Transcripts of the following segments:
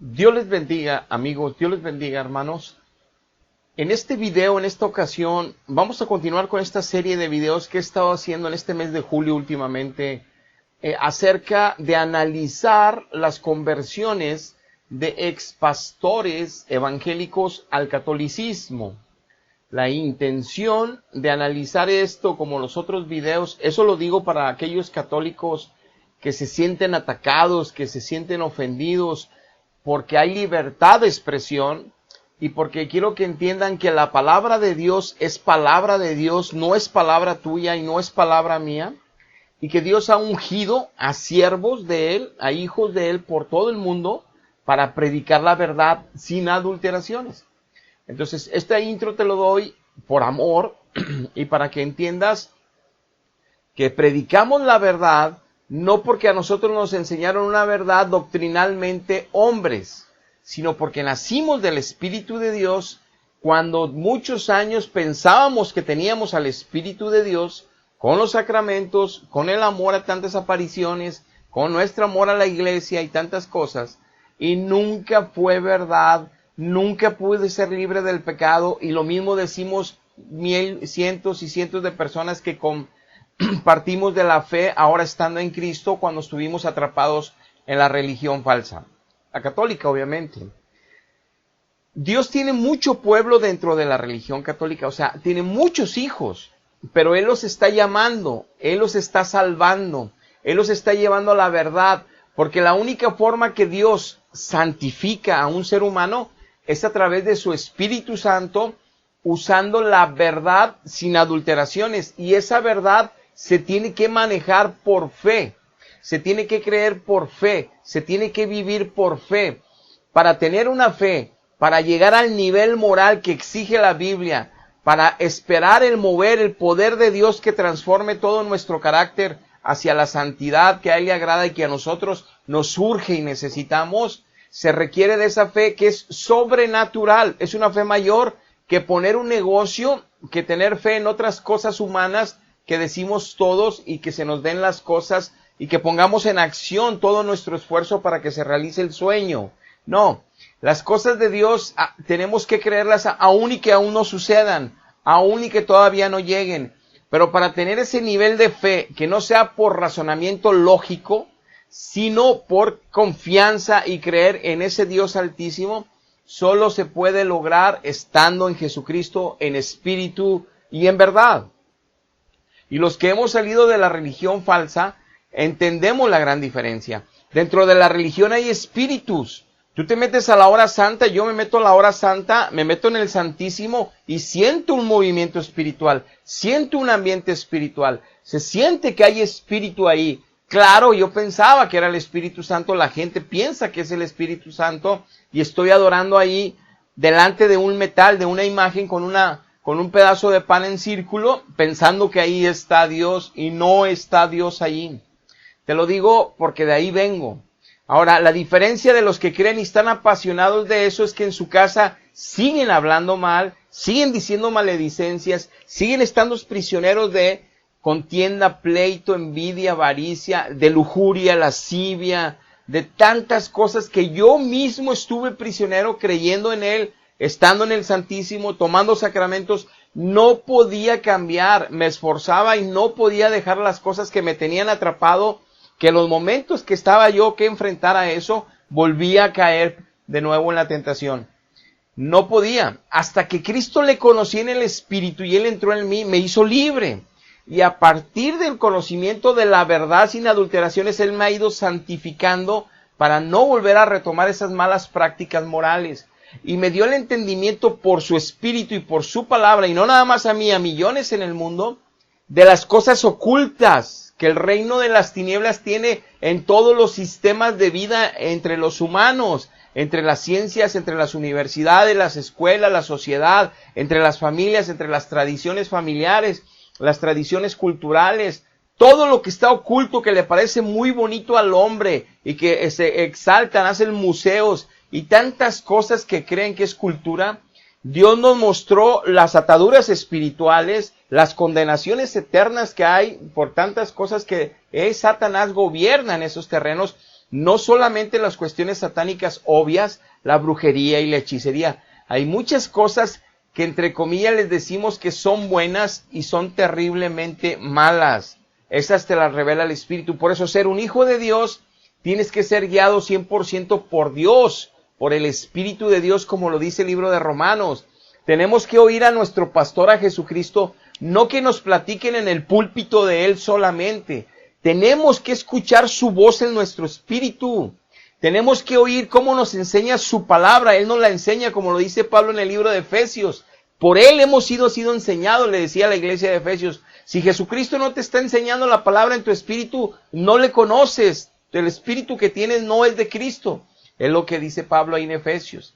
Dios les bendiga, amigos, Dios les bendiga, hermanos. En este video, en esta ocasión, vamos a continuar con esta serie de videos que he estado haciendo en este mes de julio últimamente, acerca de analizar las conversiones de expastores evangélicos al catolicismo. La intención de analizar esto, como los otros videos, eso lo digo para aquellos católicos que se sienten atacados, que se sienten ofendidos, porque hay libertad de expresión y porque quiero que entiendan que la palabra de Dios es palabra de Dios, no es palabra tuya y no es palabra mía, y que Dios ha ungido a siervos de Él, a hijos de Él por todo el mundo para predicar la verdad sin adulteraciones. Entonces, esta intro te lo doy por amor y para que entiendas que predicamos la verdad no porque a nosotros nos enseñaron una verdad doctrinalmente hombres, sino porque nacimos del Espíritu de Dios cuando muchos años pensábamos que teníamos al Espíritu de Dios con los sacramentos, con el amor a tantas apariciones, con nuestro amor a la iglesia y tantas cosas, y nunca fue verdad, nunca pude ser libre del pecado, y lo mismo decimos cientos y cientos de personas que partimos de la fe ahora estando en Cristo cuando estuvimos atrapados en la religión falsa, la católica obviamente. Dios tiene mucho pueblo dentro de la religión católica, o sea, tiene muchos hijos, pero Él los está llamando, Él los está salvando, Él los está llevando a la verdad, porque la única forma que Dios santifica a un ser humano es a través de su Espíritu Santo, usando la verdad sin adulteraciones, y esa verdad se tiene que manejar por fe, se tiene que creer por fe, se tiene que vivir por fe. Para tener una fe, para llegar al nivel moral que exige la Biblia, para esperar el mover, el poder de Dios que transforme todo nuestro carácter hacia la santidad que a Él le agrada y que a nosotros nos surge y necesitamos, se requiere de esa fe que es sobrenatural, es una fe mayor que poner un negocio, que tener fe en otras cosas humanas que decimos todos y que se nos den las cosas y que pongamos en acción todo nuestro esfuerzo para que se realice el sueño. No, las cosas de Dios tenemos que creerlas aún y que aún no sucedan, aún y que todavía no lleguen. Pero para tener ese nivel de fe, que no sea por razonamiento lógico, sino por confianza y creer en ese Dios altísimo, solo se puede lograr estando en Jesucristo, en espíritu y en verdad. Y los que hemos salido de la religión falsa, entendemos la gran diferencia. Dentro de la religión hay espíritus. Tú te metes a la hora santa, yo me meto a la hora santa, me meto en el Santísimo y siento un movimiento espiritual, siento un ambiente espiritual, se siente que hay espíritu ahí. Claro, yo pensaba que era el Espíritu Santo, la gente piensa que es el Espíritu Santo y estoy adorando ahí delante de un metal, de una imagen con un pedazo de pan en círculo, pensando que ahí está Dios y no está Dios allí. Te lo digo porque de ahí vengo. Ahora, la diferencia de los que creen y están apasionados de eso es que en su casa siguen hablando mal, siguen diciendo maledicencias, siguen estando prisioneros de contienda, pleito, envidia, avaricia, de lujuria, lascivia, de tantas cosas que yo mismo estuve prisionero creyendo en Él, estando en el Santísimo, tomando sacramentos, no podía cambiar, me esforzaba y no podía dejar las cosas que me tenían atrapado, que los momentos que estaba yo que enfrentar a eso, volvía a caer de nuevo en la tentación. No podía, hasta que Cristo le conocí en el Espíritu y Él entró en mí, me hizo libre. Y a partir del conocimiento de la verdad sin adulteraciones, Él me ha ido santificando para no volver a retomar esas malas prácticas morales. Y me dio el entendimiento por su Espíritu y por su palabra, y no nada más a mí, a millones en el mundo, de las cosas ocultas que el reino de las tinieblas tiene en todos los sistemas de vida entre los humanos, entre las ciencias, entre las universidades, las escuelas, la sociedad, entre las familias, entre las tradiciones familiares, las tradiciones culturales, todo lo que está oculto que le parece muy bonito al hombre y que se exaltan, hacen museos y tantas cosas que creen que es cultura. Dios nos mostró las ataduras espirituales, las condenaciones eternas que hay por tantas cosas que Satanás gobierna en esos terrenos No solamente las cuestiones satánicas obvias, la brujería y la hechicería. Hay muchas cosas que entre comillas les decimos que son buenas y son terriblemente malas. Esas te las revela el Espíritu. Por eso ser un hijo de Dios, tienes que ser guiado 100% por Dios, por el Espíritu de Dios, como lo dice el libro de Romanos. Tenemos que oír a nuestro pastor, a Jesucristo, no que nos platiquen en el púlpito de Él solamente. Tenemos que escuchar su voz en nuestro espíritu. Tenemos que oír cómo nos enseña su palabra. Él nos la enseña, como lo dice Pablo en el libro de Efesios. Por Él hemos sido enseñados, le decía a la iglesia de Efesios. Si Jesucristo no te está enseñando la palabra en tu espíritu, no le conoces. El espíritu que tienes no es de Cristo. Es lo que dice Pablo ahí en Efesios.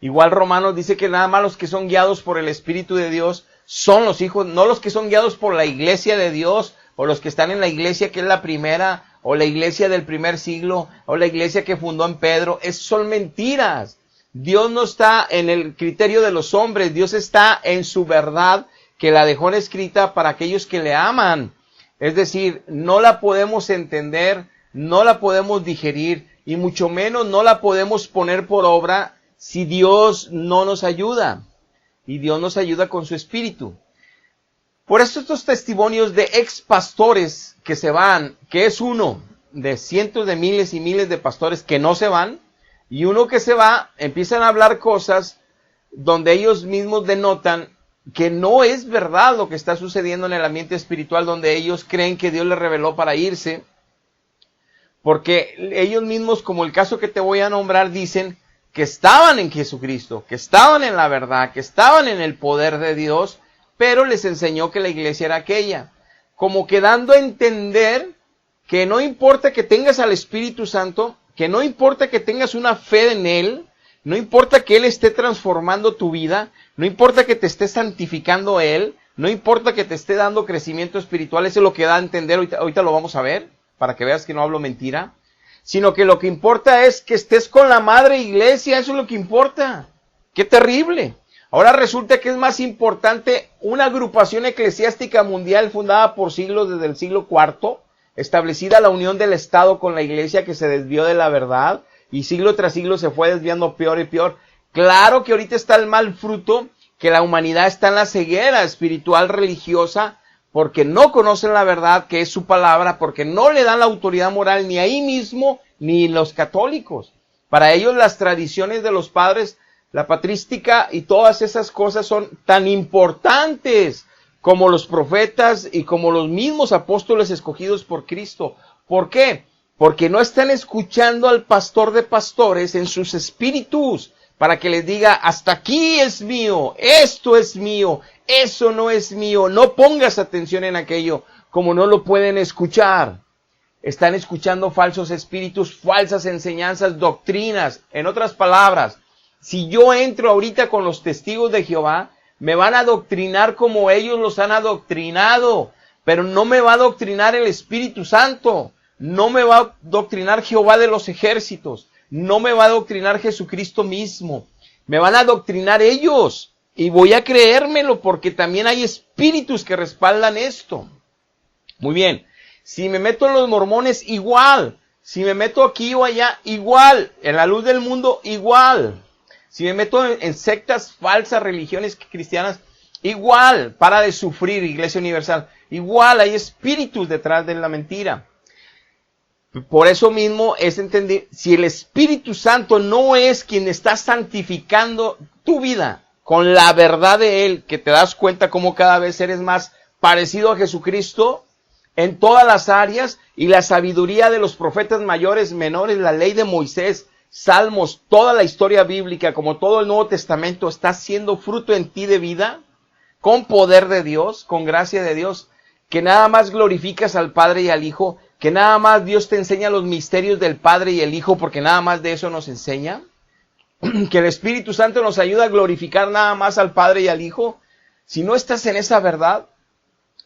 Igual Romanos dice que nada más los que son guiados por el Espíritu de Dios son los hijos, no los que son guiados por la iglesia de Dios, o los que están en la iglesia que es la primera, o la iglesia del primer siglo, o la iglesia que fundó en Pedro. Son mentiras. Dios no está en el criterio de los hombres, Dios está en su verdad, que la dejó en escrita para aquellos que le aman. Es decir, no la podemos entender, no la podemos digerir, y mucho menos no la podemos poner por obra si Dios no nos ayuda. Y Dios nos ayuda con su Espíritu. Por eso estos testimonios de ex pastores que se van, que es uno de cientos de miles y miles de pastores que no se van, y uno que se va, empiezan a hablar cosas donde ellos mismos denotan que no es verdad lo que está sucediendo en el ambiente espiritual, donde ellos creen que Dios les reveló para irse, porque ellos mismos, como el caso que te voy a nombrar, dicen que estaban en Jesucristo, que estaban en la verdad, que estaban en el poder de Dios, pero les enseñó que la iglesia era aquella, como que dando a entender que no importa que tengas al Espíritu Santo, que no importa que tengas una fe en Él, no importa que Él esté transformando tu vida, no importa que te esté santificando Él, no importa que te esté dando crecimiento espiritual, eso es lo que da a entender, ahorita lo vamos a ver, para que veas que no hablo mentira, sino que lo que importa es que estés con la madre iglesia, eso es lo que importa. ¡Qué terrible! Ahora resulta que es más importante una agrupación eclesiástica mundial fundada por siglos desde el siglo IV, establecida la unión del Estado con la iglesia que se desvió de la verdad, y siglo tras siglo se fue desviando peor y peor. Claro que ahorita está el mal fruto, que la humanidad está en la ceguera espiritual religiosa, porque no conocen la verdad que es su palabra, porque no le dan la autoridad moral ni ahí mismo, ni los católicos. Para ellos las tradiciones de los padres, la patrística y todas esas cosas son tan importantes como los profetas y como los mismos apóstoles escogidos por Cristo. ¿Por qué? Porque no están escuchando al pastor de pastores en sus espíritus, para que les diga, hasta aquí es mío, esto es mío, eso no es mío, no pongas atención en aquello, como no lo pueden escuchar. Están escuchando falsos espíritus, falsas enseñanzas, doctrinas. En otras palabras, si yo entro ahorita con los testigos de Jehová, me van a adoctrinar como ellos los han adoctrinado, pero no me va a adoctrinar el Espíritu Santo, no me va a adoctrinar Jehová de los ejércitos, no me va a adoctrinar Jesucristo mismo, me van a adoctrinar ellos, y voy a creérmelo porque también hay espíritus que respaldan esto. Muy bien, si me meto en los mormones, igual, si me meto aquí o allá, igual, en la luz del mundo, igual, si me meto en sectas falsas, religiones cristianas, igual, para de sufrir, Iglesia Universal, igual, hay espíritus detrás de la mentira. Por eso mismo es entender, si el Espíritu Santo no es quien está santificando tu vida con la verdad de Él, que te das cuenta cómo cada vez eres más parecido a Jesucristo en todas las áreas, y la sabiduría de los profetas mayores, menores, la ley de Moisés, Salmos, toda la historia bíblica, como todo el Nuevo Testamento, está siendo fruto en ti de vida, con poder de Dios, con gracia de Dios, que nada más glorificas al Padre y al Hijo, que nada más Dios te enseña los misterios del Padre y el Hijo, porque nada más de eso nos enseña, que el Espíritu Santo nos ayuda a glorificar nada más al Padre y al Hijo. Si no estás en esa verdad,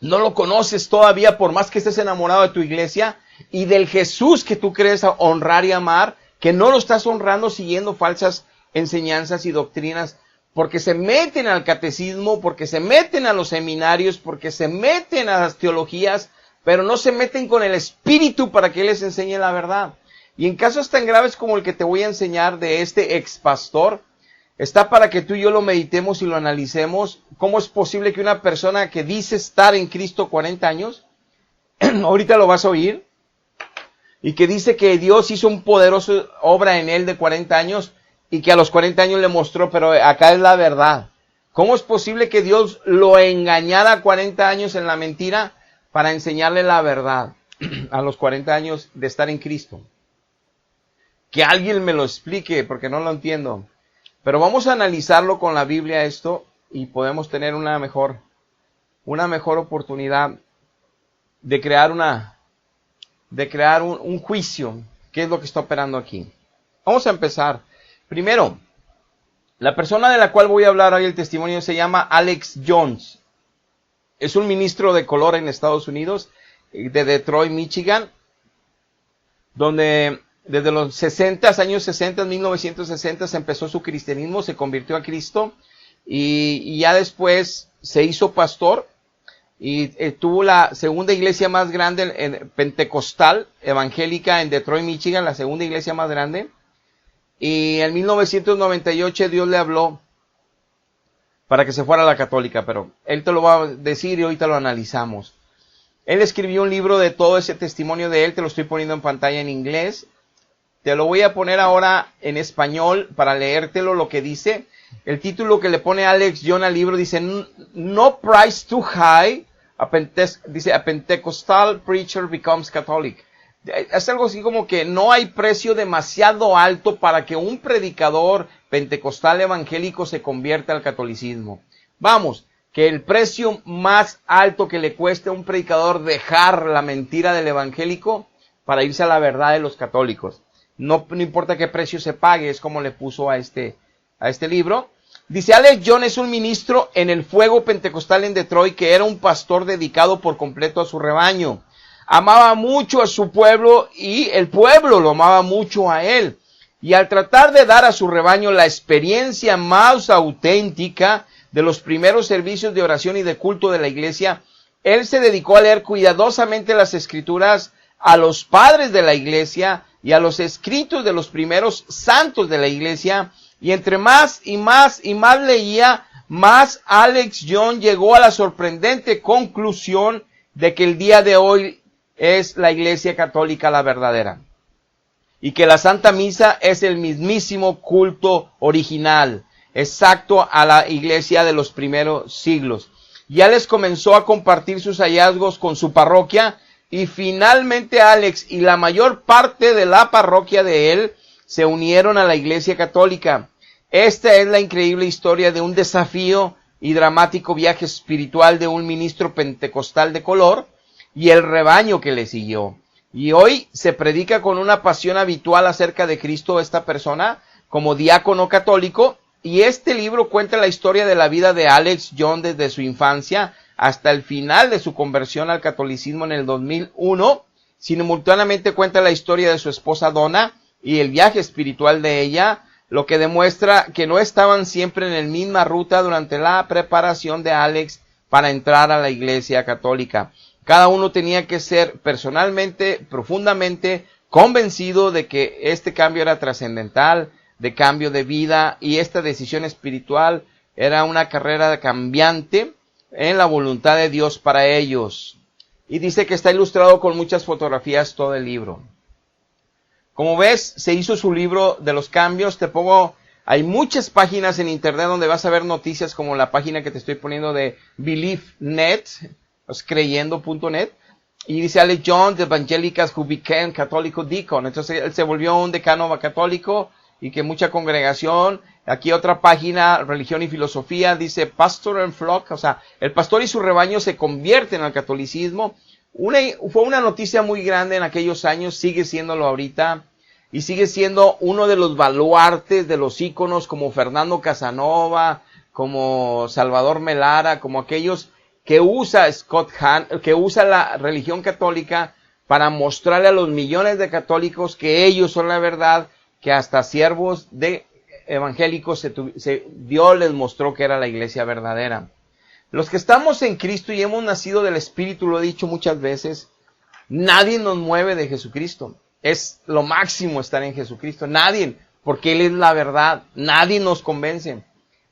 no lo conoces todavía, por más que estés enamorado de tu iglesia y del Jesús que tú crees honrar y amar, que no lo estás honrando siguiendo falsas enseñanzas y doctrinas, porque se meten al catecismo, porque se meten a los seminarios, porque se meten a las teologías, pero no se meten con el Espíritu para que Él les enseñe la verdad. Y en casos tan graves como el que te voy a enseñar de este ex pastor, está para que tú y yo lo meditemos y lo analicemos. ¿Cómo es posible que una persona que dice estar en Cristo 40 años, ahorita lo vas a oír, y que dice que Dios hizo un poderoso obra en él de 40 años, y que a los 40 años le mostró, pero acá es la verdad? ¿Cómo es posible que Dios lo engañara 40 años en la mentira para enseñarle la verdad a los 40 años de estar en Cristo? Que alguien me lo explique, porque no lo entiendo. Pero vamos a analizarlo con la Biblia esto, y podemos tener una mejor oportunidad de crear un juicio. ¿Qué es lo que está operando aquí? Vamos a empezar. Primero, la persona de la cual voy a hablar hoy, el testimonio, se llama Alex Jones. Es un ministro de color en Estados Unidos, de Detroit, Michigan, donde desde los años 60, 1960, se empezó su cristianismo, se convirtió a Cristo, y ya después se hizo pastor, y tuvo la segunda iglesia más grande pentecostal evangélica en Detroit, Michigan, la segunda iglesia más grande. Y en 1998 Dios le habló para que se fuera a la católica, pero él te lo va a decir y ahorita lo analizamos. Él escribió un libro de todo ese testimonio de él, te lo estoy poniendo en pantalla en inglés. Te lo voy a poner ahora en español para leértelo lo que dice. El título que le pone Alex Jones al libro dice, No price too high, dice, a Pentecostal preacher becomes Catholic. Es algo así como que no hay precio demasiado alto para que un predicador pentecostal evangélico se convierta al catolicismo. Vamos, que el precio más alto que le cueste a un predicador dejar la mentira del evangélico para irse a la verdad de los católicos. No importa qué precio se pague, es como le puso a este libro. Dice, Alex Jones es un ministro en el fuego pentecostal en Detroit que era un pastor dedicado por completo a su rebaño. Amaba mucho a su pueblo y el pueblo lo amaba mucho a él. Y al tratar de dar a su rebaño la experiencia más auténtica de los primeros servicios de oración y de culto de la iglesia, él se dedicó a leer cuidadosamente las escrituras a los padres de la iglesia y a los escritos de los primeros santos de la iglesia. Y entre más y más leía, más Alex Jones llegó a la sorprendente conclusión de que el día de hoy es la iglesia católica la verdadera. Y que la Santa Misa es el mismísimo culto original, exacto a la iglesia de los primeros siglos. Ya les comenzó a compartir sus hallazgos con su parroquia, y finalmente Alex y la mayor parte de la parroquia de él se unieron a la iglesia católica. Esta es la increíble historia de un desafío y dramático viaje espiritual de un ministro pentecostal de color y el rebaño que le siguió. Y hoy se predica con una pasión habitual acerca de Cristo esta persona como diácono católico, y este libro cuenta la historia de la vida de Alex Jones desde su infancia hasta el final de su conversión al catolicismo en el 2001. Simultáneamente cuenta la historia de su esposa Donna y el viaje espiritual de ella, lo que demuestra que no estaban siempre en la misma ruta durante la preparación de Alex para entrar a la iglesia católica. Cada uno tenía que ser personalmente, profundamente convencido de que este cambio era trascendental, de cambio de vida, y esta decisión espiritual era una carrera cambiante en la voluntad de Dios para ellos. Y dice que está ilustrado con muchas fotografías todo el libro. Como ves, se hizo su libro de los cambios. Hay muchas páginas en internet donde vas a ver noticias como la página que te estoy poniendo de Believe.net, creyendo.net, y dice Alex Jones, the evangelicals who became Catholic deacon. Entonces él se volvió un decano católico y que mucha congregación. Aquí otra página, Religión y Filosofía, dice Pastor and Flock, o sea, el pastor y su rebaño se convierten al catolicismo. Fue una noticia muy grande en aquellos años, sigue siéndolo ahorita, y sigue siendo uno de los baluartes de los íconos como Fernando Casanova, como Salvador Melara, como aquellos que usa Scott Hahn, que usa la religión católica para mostrarle a los millones de católicos que ellos son la verdad, que hasta siervos de evangélicos Dios les mostró que era la iglesia verdadera. Los que estamos en Cristo y hemos nacido del Espíritu, lo he dicho muchas veces, nadie nos mueve de Jesucristo. Es lo máximo estar en Jesucristo. Nadie, porque Él es la verdad. Nadie nos convence.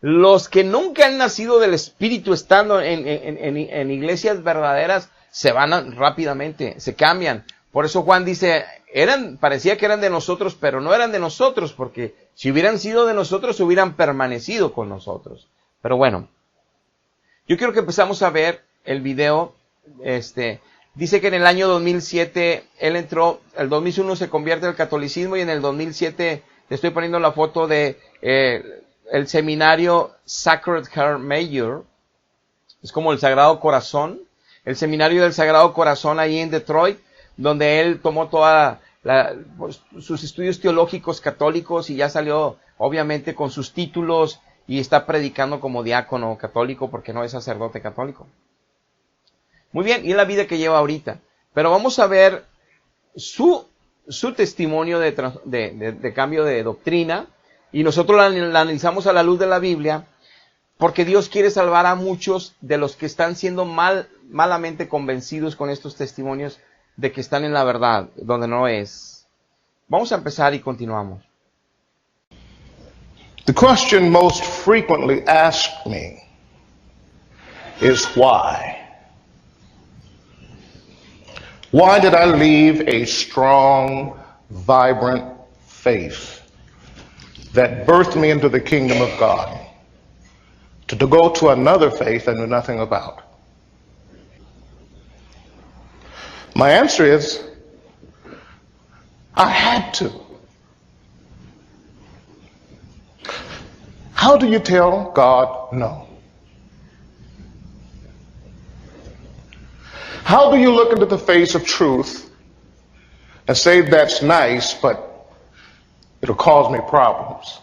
Los que nunca han nacido del Espíritu estando en iglesias verdaderas, se van rápidamente, se cambian. Por eso Juan dice, parecía que eran de nosotros, pero no eran de nosotros, porque si hubieran sido de nosotros, hubieran permanecido con nosotros. Pero bueno, yo quiero que empezamos a ver el video. Dice que en el año 2007, él entró, el 2001 se convierte al catolicismo, y en el 2007, le estoy poniendo la foto de el seminario Sacred Heart Major, es como el Sagrado Corazón, el seminario del Sagrado Corazón ahí en Detroit, donde él tomó pues, sus estudios teológicos católicos, y ya salió obviamente con sus títulos, y está predicando como diácono católico porque no es sacerdote católico. Muy bien, y es la vida que lleva ahorita. Pero vamos a ver su testimonio de cambio de doctrina, y nosotros la analizamos a la luz de la Biblia, porque Dios quiere salvar a muchos de los que están siendo malamente convencidos con estos testimonios de que están en la verdad, donde no es. Vamos a empezar y continuamos. The question most frequently asked me is why? Why did I leave a strong, vibrant faith that birthed me into the kingdom of God to go to another faith I knew nothing about? My answer is, I had to. How do you tell God no? How do you look into the face of truth and say that's nice, but it'll cause me problems?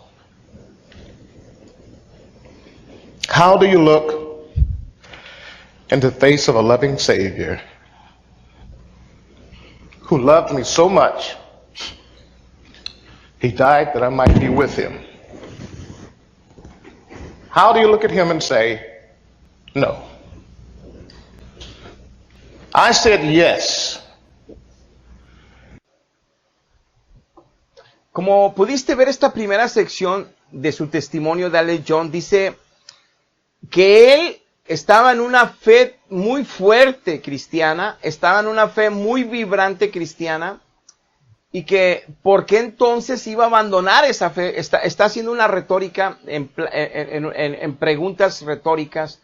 How do you look into the face of a loving Savior who loved me so much, He died that I might be with Him? How do you look at Him and say, no? I said yes. Como pudiste ver esta primera sección de su testimonio de Alex Jones, dice que él estaba en una fe muy fuerte cristiana, estaba en una fe muy vibrante cristiana, y que ¿por qué entonces iba a abandonar esa fe? Está haciendo una retórica en preguntas retóricas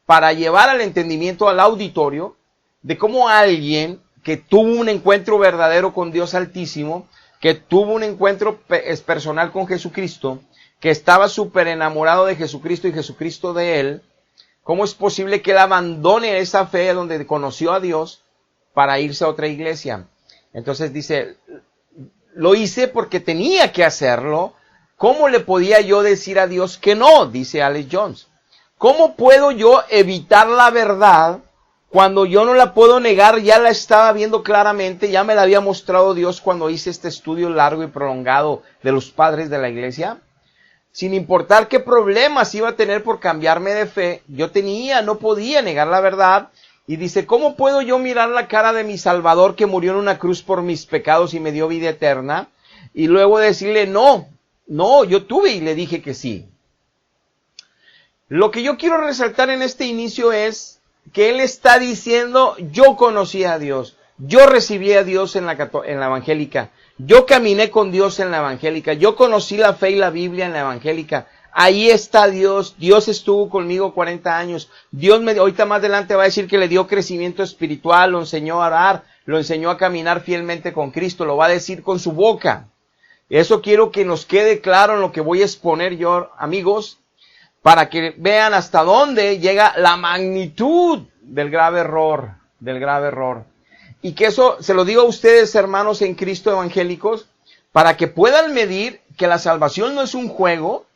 para llevar al entendimiento al auditorio de cómo alguien que tuvo un encuentro verdadero con Dios Altísimo, que tuvo un encuentro personal con Jesucristo, que estaba súper enamorado de Jesucristo y Jesucristo de él, ¿cómo es posible que él abandone esa fe donde conoció a Dios para irse a otra iglesia? Entonces dice, lo hice porque tenía que hacerlo. ¿Cómo le podía yo decir a Dios que no? Dice Alex Jones. ¿Cómo puedo yo evitar la verdad cuando yo no la puedo negar? Ya la estaba viendo claramente, ya me la había mostrado Dios cuando hice este estudio largo y prolongado de los padres de la iglesia. Sin importar qué problemas iba a tener por cambiarme de fe, no podía negar la verdad. Y dice, ¿cómo puedo yo mirar la cara de mi Salvador que murió en una cruz por mis pecados y me dio vida eterna? Y luego decirle, no, yo tuve y le dije que sí. Lo que yo quiero resaltar en este inicio es que él está diciendo, yo conocí a Dios, yo recibí a Dios en la evangélica, yo caminé con Dios en la evangélica, yo conocí la fe y la Biblia en la evangélica. Ahí está Dios estuvo conmigo 40 años, ahorita más adelante va a decir que le dio crecimiento espiritual, lo enseñó a orar, lo enseñó a caminar fielmente con Cristo, lo va a decir con su boca. Eso quiero que nos quede claro en lo que voy a exponer yo, amigos, para que vean hasta dónde llega la magnitud del grave error. Y que eso se lo digo a ustedes, hermanos en Cristo evangélicos, para que puedan medir que la salvación no es un juego,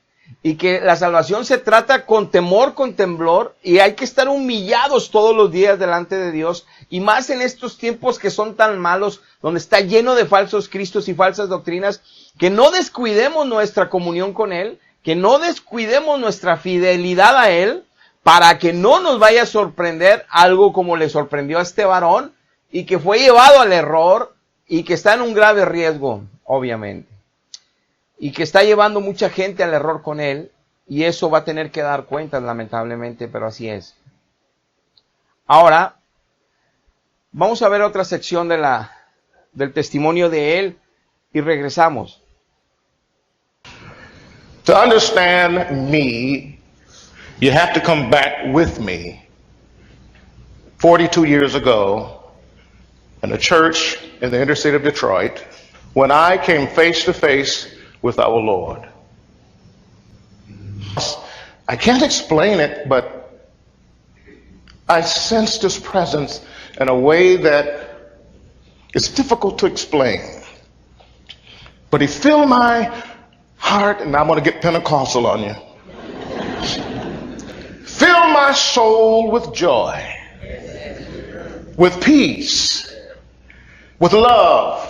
y que la salvación se trata con temor, con temblor, y hay que estar humillados todos los días delante de Dios, y más en estos tiempos que son tan malos, donde está lleno de falsos cristos y falsas doctrinas, que no descuidemos nuestra comunión con Él, que no descuidemos nuestra fidelidad a Él, para que no nos vaya a sorprender algo como le sorprendió a este varón, y que fue llevado al error, y que está en un grave riesgo, obviamente, y que está llevando mucha gente al error con él, y eso va a tener que dar cuentas, lamentablemente, pero así es. Ahora, vamos a ver otra sección del testimonio de él, y regresamos. To understand me, you have to come back with me 42 years ago in a church in the inner city of Detroit when I came face to face with our Lord. I can't explain it, but I sensed His presence in a way that is difficult to explain. But He filled my heart, and I'm going to get Pentecostal on you. Fill my soul with joy, with peace, with love.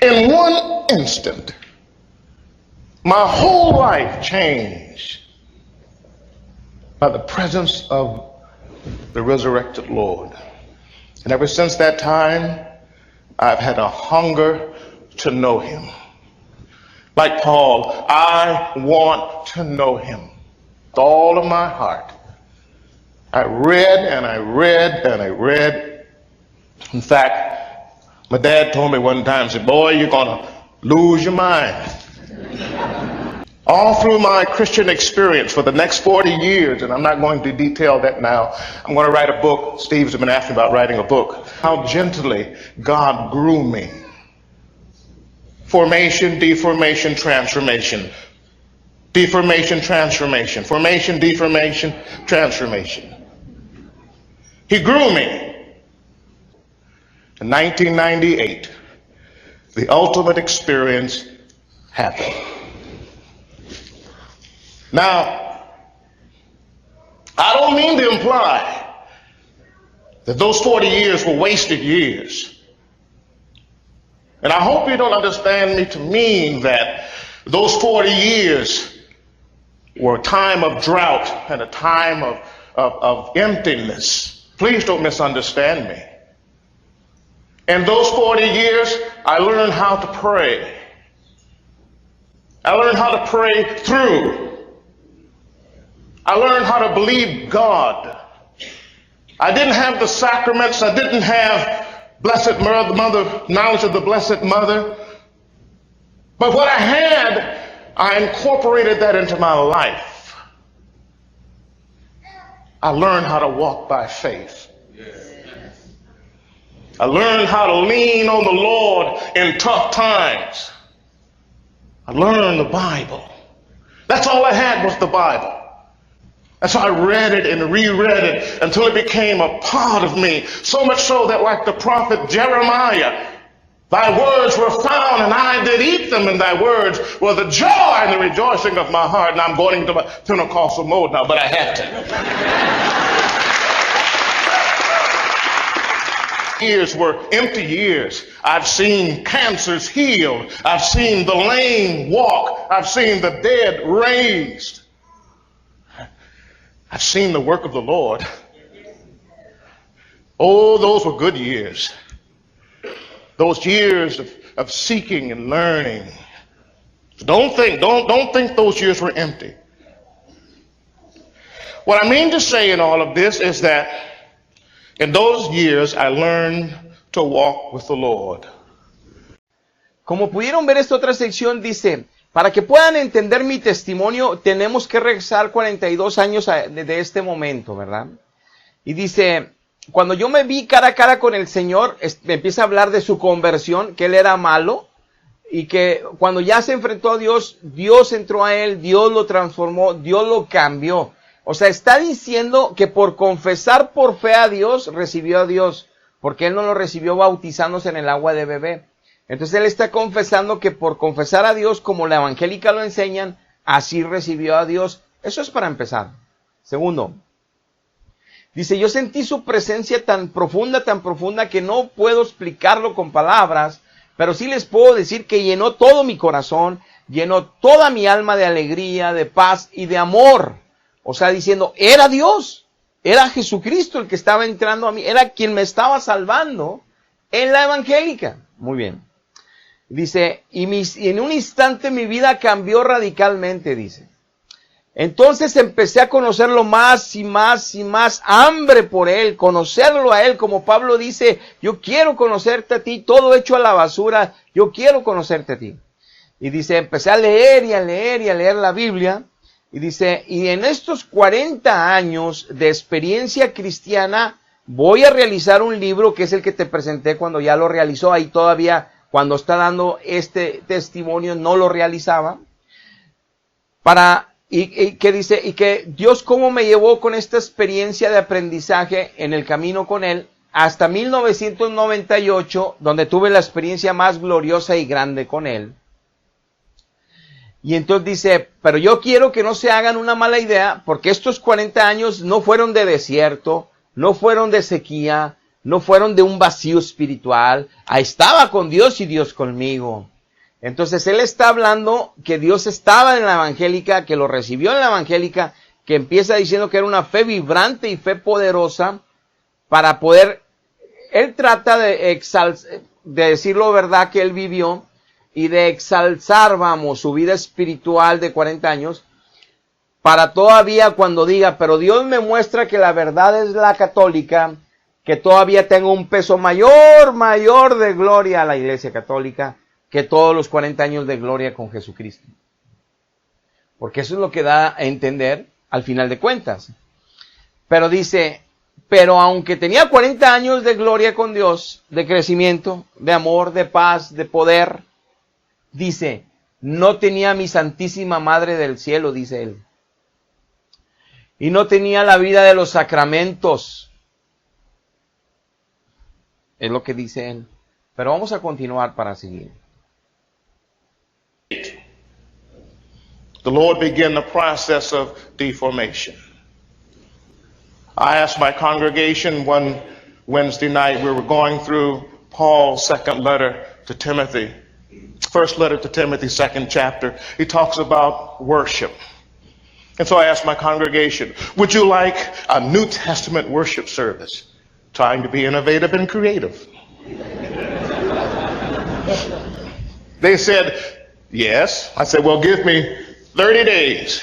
In one instant, my whole life changed by the presence of the resurrected Lord. And ever since that time, I've had a hunger to know Him. Like Paul, I want to know Him with all of my heart. I read and I read and I read. In fact, my dad told me one time, said, boy, you're going to lose your mind. All through my Christian experience for the next 40 years, and I'm not going to detail that now, I'm going to write a book. Steve's been asking about writing a book. How gently God grew me. Formation, deformation, transformation. Deformation, transformation. Formation, deformation, transformation. He grew me. In 1998, the ultimate experience happened. Now, I don't mean to imply that those 40 years were wasted years. And I hope you don't understand me to mean that those 40 years were a time of drought and a time of emptiness. Please don't misunderstand me. In those 40 years, I learned how to pray. I learned how to pray through. I learned how to believe God. I didn't have the sacraments. I didn't have Blessed Mother, knowledge of the Blessed Mother. But what I had, I incorporated that into my life. I learned how to walk by faith. I learned how to lean on the Lord in tough times. I learned the Bible. That's all I had was the Bible. And so I read it and reread it until it became a part of me. So much so that like the prophet Jeremiah, thy words were found and I did eat them, and thy words were the joy and the rejoicing of my heart. And I'm going into my Pentecostal mode now, but I have to. Years were empty years. I've seen cancers healed. I've seen the lame walk. I've seen the dead raised. I've seen the work of the Lord. Oh, those were good years. Those years of seeking and learning. Don't think those years were empty. What I mean to say in all of this is that in those years I learned to walk with the Lord. Como pudieron ver, esta otra sección dice: para que puedan entender mi testimonio, tenemos que regresar 42 años de este momento, ¿verdad? Y dice, cuando yo me vi cara a cara con el Señor, me empieza a hablar de su conversión, que él era malo, y que cuando ya se enfrentó a Dios, Dios entró a él, Dios lo transformó, Dios lo cambió. O sea, está diciendo que por confesar por fe a Dios, recibió a Dios, porque él no lo recibió bautizándose en el agua de bebé. Entonces él está confesando que por confesar a Dios, como la evangélica lo enseñan, así recibió a Dios. Eso es para empezar. Segundo, dice, yo sentí su presencia tan profunda que no puedo explicarlo con palabras, pero sí les puedo decir que llenó todo mi corazón, llenó toda mi alma de alegría, de paz y de amor. O sea, diciendo, era Dios. Era Jesucristo el que estaba entrando a mí, era quien me estaba salvando en la evangélica. Muy bien. Dice, y en un instante mi vida cambió radicalmente, dice. Entonces empecé a conocerlo más y más y más, hambre por él, conocerlo a él, como Pablo dice, yo quiero conocerte a ti, todo hecho a la basura, yo quiero conocerte a ti. Y dice, empecé a leer y a leer y a leer la Biblia. Y dice, y en estos 40 años de experiencia cristiana, voy a realizar un libro que es el que te presenté cuando ya lo realizó. Ahí todavía, cuando está dando este testimonio, no lo realizaba. Y que dice, y que Dios cómo me llevó con esta experiencia de aprendizaje en el camino con Él, hasta 1998, donde tuve la experiencia más gloriosa y grande con Él. Y entonces dice, pero yo quiero que no se hagan una mala idea, porque estos 40 años no fueron de desierto, no fueron de sequía, no fueron de un vacío espiritual. Ahí estaba con Dios y Dios conmigo. Entonces él está hablando que Dios estaba en la evangélica, que lo recibió en la evangélica, que empieza diciendo que era una fe vibrante y fe poderosa para poder, él trata de decirlo verdad que él vivió, y de exalzar, vamos, su vida espiritual de 40 años, para todavía cuando diga, pero Dios me muestra que la verdad es la católica, que todavía tengo un peso mayor de gloria a la Iglesia Católica, que todos los 40 años de gloria con Jesucristo. Porque eso es lo que da a entender al final de cuentas. Pero dice, pero aunque tenía 40 años de gloria con Dios, de crecimiento, de amor, de paz, de poder, dice, no tenía a mi Santísima Madre del Cielo, dice él. Y no tenía la vida de los sacramentos. Es lo que dice él. Pero vamos a continuar para seguir. The Lord began the process of deformation. I asked my congregation one Wednesday night, we were going through Paul's second letter to Timothy. First letter to Timothy, second chapter, he talks about worship. And so I asked my congregation, would you like a New Testament worship service? Trying to be innovative and creative. They said, yes. I said, well, give me 30 days.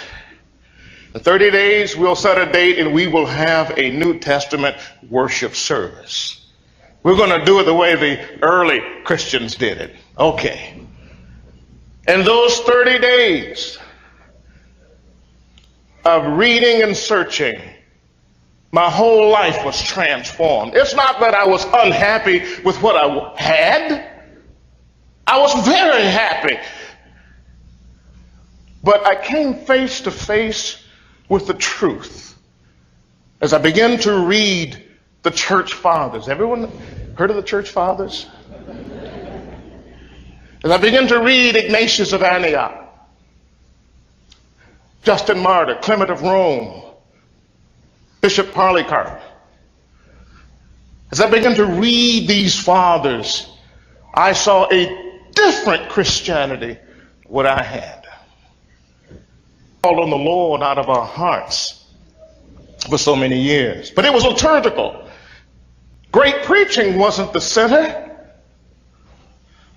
In 30 days, we'll set a date and we will have a New Testament worship service. We're going to do it the way the early Christians did it. Okay. In those 30 days of reading and searching, my whole life was transformed. It's not that I was unhappy with what I had. I was very happy. But I came face to face with the truth as I began to read the church fathers. Everyone heard of the church fathers? As I began to read Ignatius of Antioch, Justin Martyr, Clement of Rome, Bishop Polycarp, as I began to read these fathers, I saw a different Christianity what I had. Called on the Lord out of our hearts for so many years. But it was liturgical. Great preaching wasn't the center.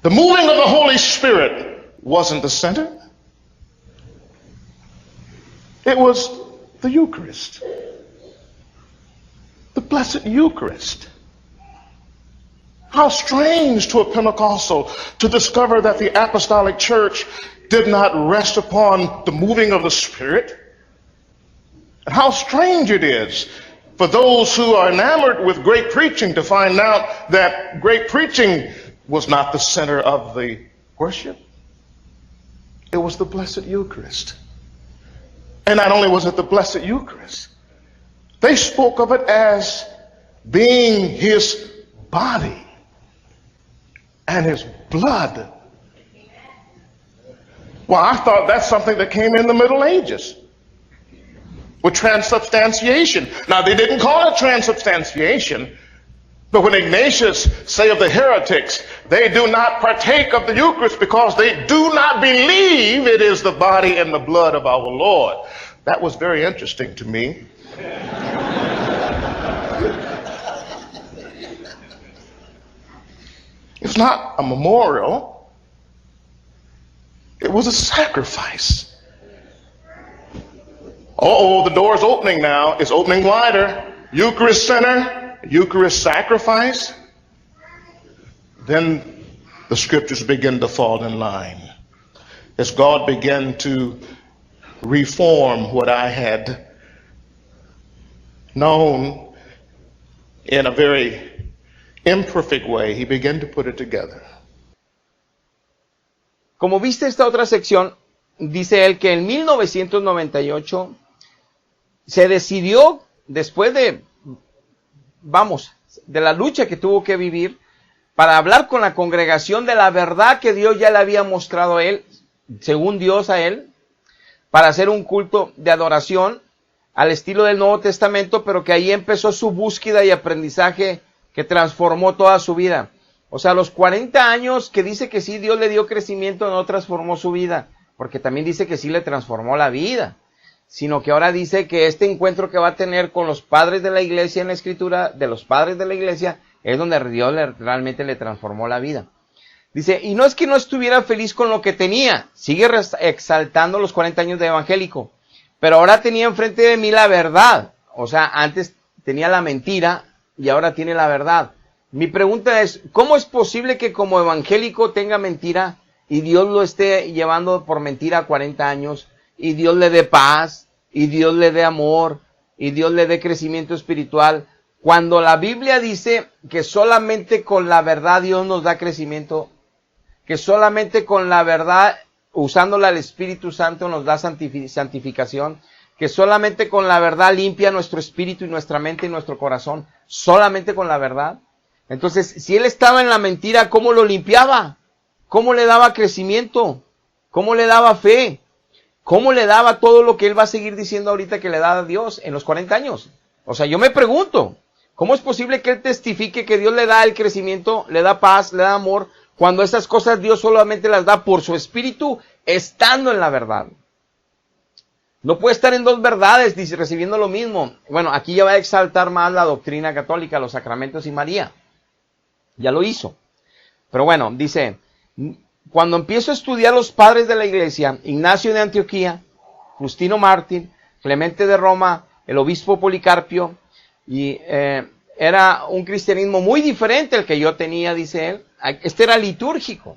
The moving of the Holy Spirit wasn't the center. It was the Eucharist. The Blessed Eucharist. How strange to a Pentecostal to discover that the Apostolic Church did not rest upon the moving of the Spirit. And how strange it is for those who are enamored with great preaching to find out that great preaching was not the center of the worship. It was the Blessed Eucharist. And not only was it the Blessed Eucharist, they spoke of it as being his body and his blood. Well, I thought that's something that came in the Middle Ages with transubstantiation. Now, they didn't call it transubstantiation, but when Ignatius say of the heretics, they do not partake of the Eucharist because they do not believe it is the body and the blood of our Lord. That was very interesting to me. It's not a memorial. It was a sacrifice. Uh-oh, the door's opening now. It's opening wider. Eucharist center, Eucharist sacrifice. Then the scriptures begin to fall in line. As God began to reform what I had known in a very imperfect way, he began to put it together. Como viste esta otra sección, dice él que en 1998 se decidió, después de la lucha que tuvo que vivir, para hablar con la congregación de la verdad que Dios ya le había mostrado a él, según Dios a él, para hacer un culto de adoración al estilo del Nuevo Testamento, pero que ahí empezó su búsqueda y aprendizaje que transformó toda su vida. O sea, a los 40 años que dice que sí, Dios le dio crecimiento, no transformó su vida, porque también dice que sí le transformó la vida, sino que ahora dice que este encuentro que va a tener con los padres de la iglesia en la escritura, de los padres de la iglesia, es donde Dios realmente le transformó la vida. Dice, y no es que no estuviera feliz con lo que tenía, sigue exaltando los 40 años de evangélico, pero ahora tenía enfrente de mí la verdad. O sea, antes tenía la mentira y ahora tiene la verdad. Mi pregunta es, ¿cómo es posible que como evangélico tenga mentira y Dios lo esté llevando por mentira 40 años y Dios le dé paz y Dios le dé amor y Dios le dé crecimiento espiritual, cuando la Biblia dice que solamente con la verdad Dios nos da crecimiento, que solamente con la verdad, usándola al Espíritu Santo, nos da santificación, que solamente con la verdad limpia nuestro espíritu y nuestra mente y nuestro corazón, solamente con la verdad? Entonces, si él estaba en la mentira, ¿cómo lo limpiaba? ¿Cómo le daba crecimiento? ¿Cómo le daba fe? ¿Cómo le daba todo lo que él va a seguir diciendo ahorita que le da a Dios en los 40 años? O sea, yo me pregunto, ¿cómo es posible que él testifique que Dios le da el crecimiento, le da paz, le da amor, cuando esas cosas Dios solamente las da por su espíritu, estando en la verdad? No puede estar en dos verdades, dice, recibiendo lo mismo. Bueno, aquí ya va a exaltar más la doctrina católica, los sacramentos y María. Ya lo hizo. Pero bueno, dice, cuando empiezo a estudiar los padres de la iglesia, Ignacio de Antioquía, Justino Mártir, Clemente de Roma, el obispo Policarpio, y era un cristianismo muy diferente al que yo tenía, dice él. Este era litúrgico.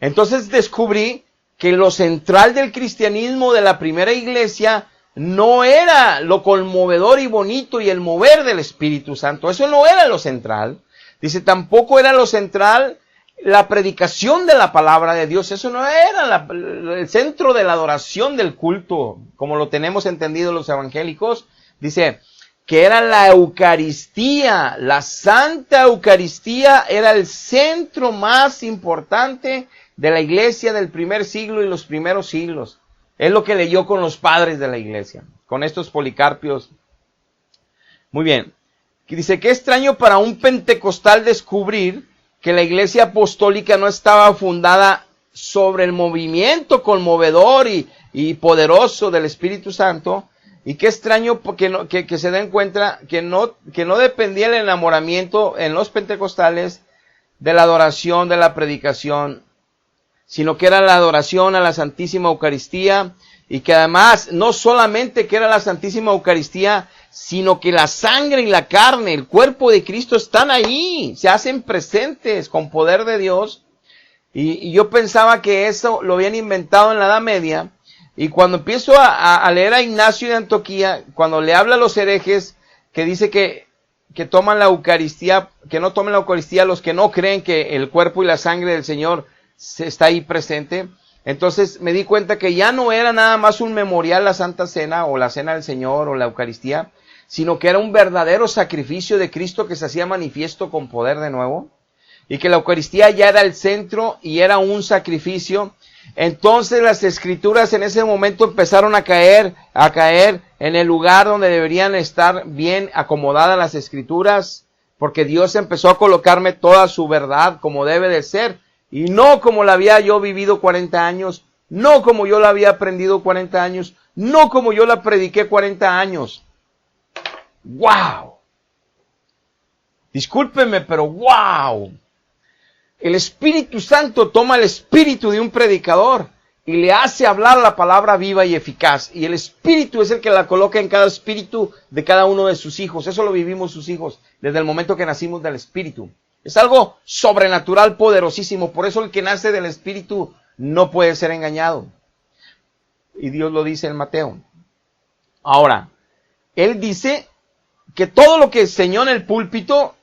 Entonces descubrí que lo central del cristianismo de la primera iglesia no era lo conmovedor y bonito y el mover del Espíritu Santo. Eso no era lo central. Dice, tampoco era lo central la predicación de la palabra de Dios. Eso no era el centro de la adoración del culto, como lo tenemos entendido los evangélicos. Dice que era la Eucaristía, la Santa Eucaristía era el centro más importante de la iglesia del primer siglo y los primeros siglos. Es lo que leyó con los padres de la iglesia, con estos Policarpios. Muy bien. Dice, qué extraño para un pentecostal descubrir que la iglesia apostólica no estaba fundada sobre el movimiento conmovedor y poderoso del Espíritu Santo. Y qué extraño que se den cuenta que no dependía el enamoramiento en los pentecostales de la adoración, de la predicación, sino que era la adoración a la Santísima Eucaristía, y que además no solamente que era la Santísima Eucaristía, sino que la sangre y la carne, el cuerpo de Cristo están ahí, se hacen presentes con poder de Dios. Y yo pensaba que eso lo habían inventado en la Edad Media, y cuando empiezo a leer a Ignacio de Antioquía, cuando le habla a los herejes, que dice que toman la Eucaristía, que no tomen la Eucaristía los que no creen que el cuerpo y la sangre del Señor está ahí presente. Entonces me di cuenta que ya no era nada más un memorial la Santa Cena o la Cena del Señor o la Eucaristía, sino que era un verdadero sacrificio de Cristo que se hacía manifiesto con poder de nuevo, y que la Eucaristía ya era el centro y era un sacrificio. Entonces las Escrituras en ese momento empezaron a caer en el lugar donde deberían estar bien acomodadas las Escrituras, porque Dios empezó a colocarme toda su verdad como debe de ser, y no como la había yo vivido 40 años, no como yo la había aprendido 40 años, no como yo la prediqué 40 años. ¡Wow! Discúlpenme, pero wow. El Espíritu Santo toma el espíritu de un predicador y le hace hablar la palabra viva y eficaz. Y el Espíritu es el que la coloca en cada espíritu de cada uno de sus hijos. Eso lo vivimos sus hijos desde el momento que nacimos del Espíritu. Es algo sobrenatural, poderosísimo. Por eso el que nace del Espíritu no puede ser engañado. Y Dios lo dice en Mateo. Ahora, Él dice que todo lo que enseñó en el púlpito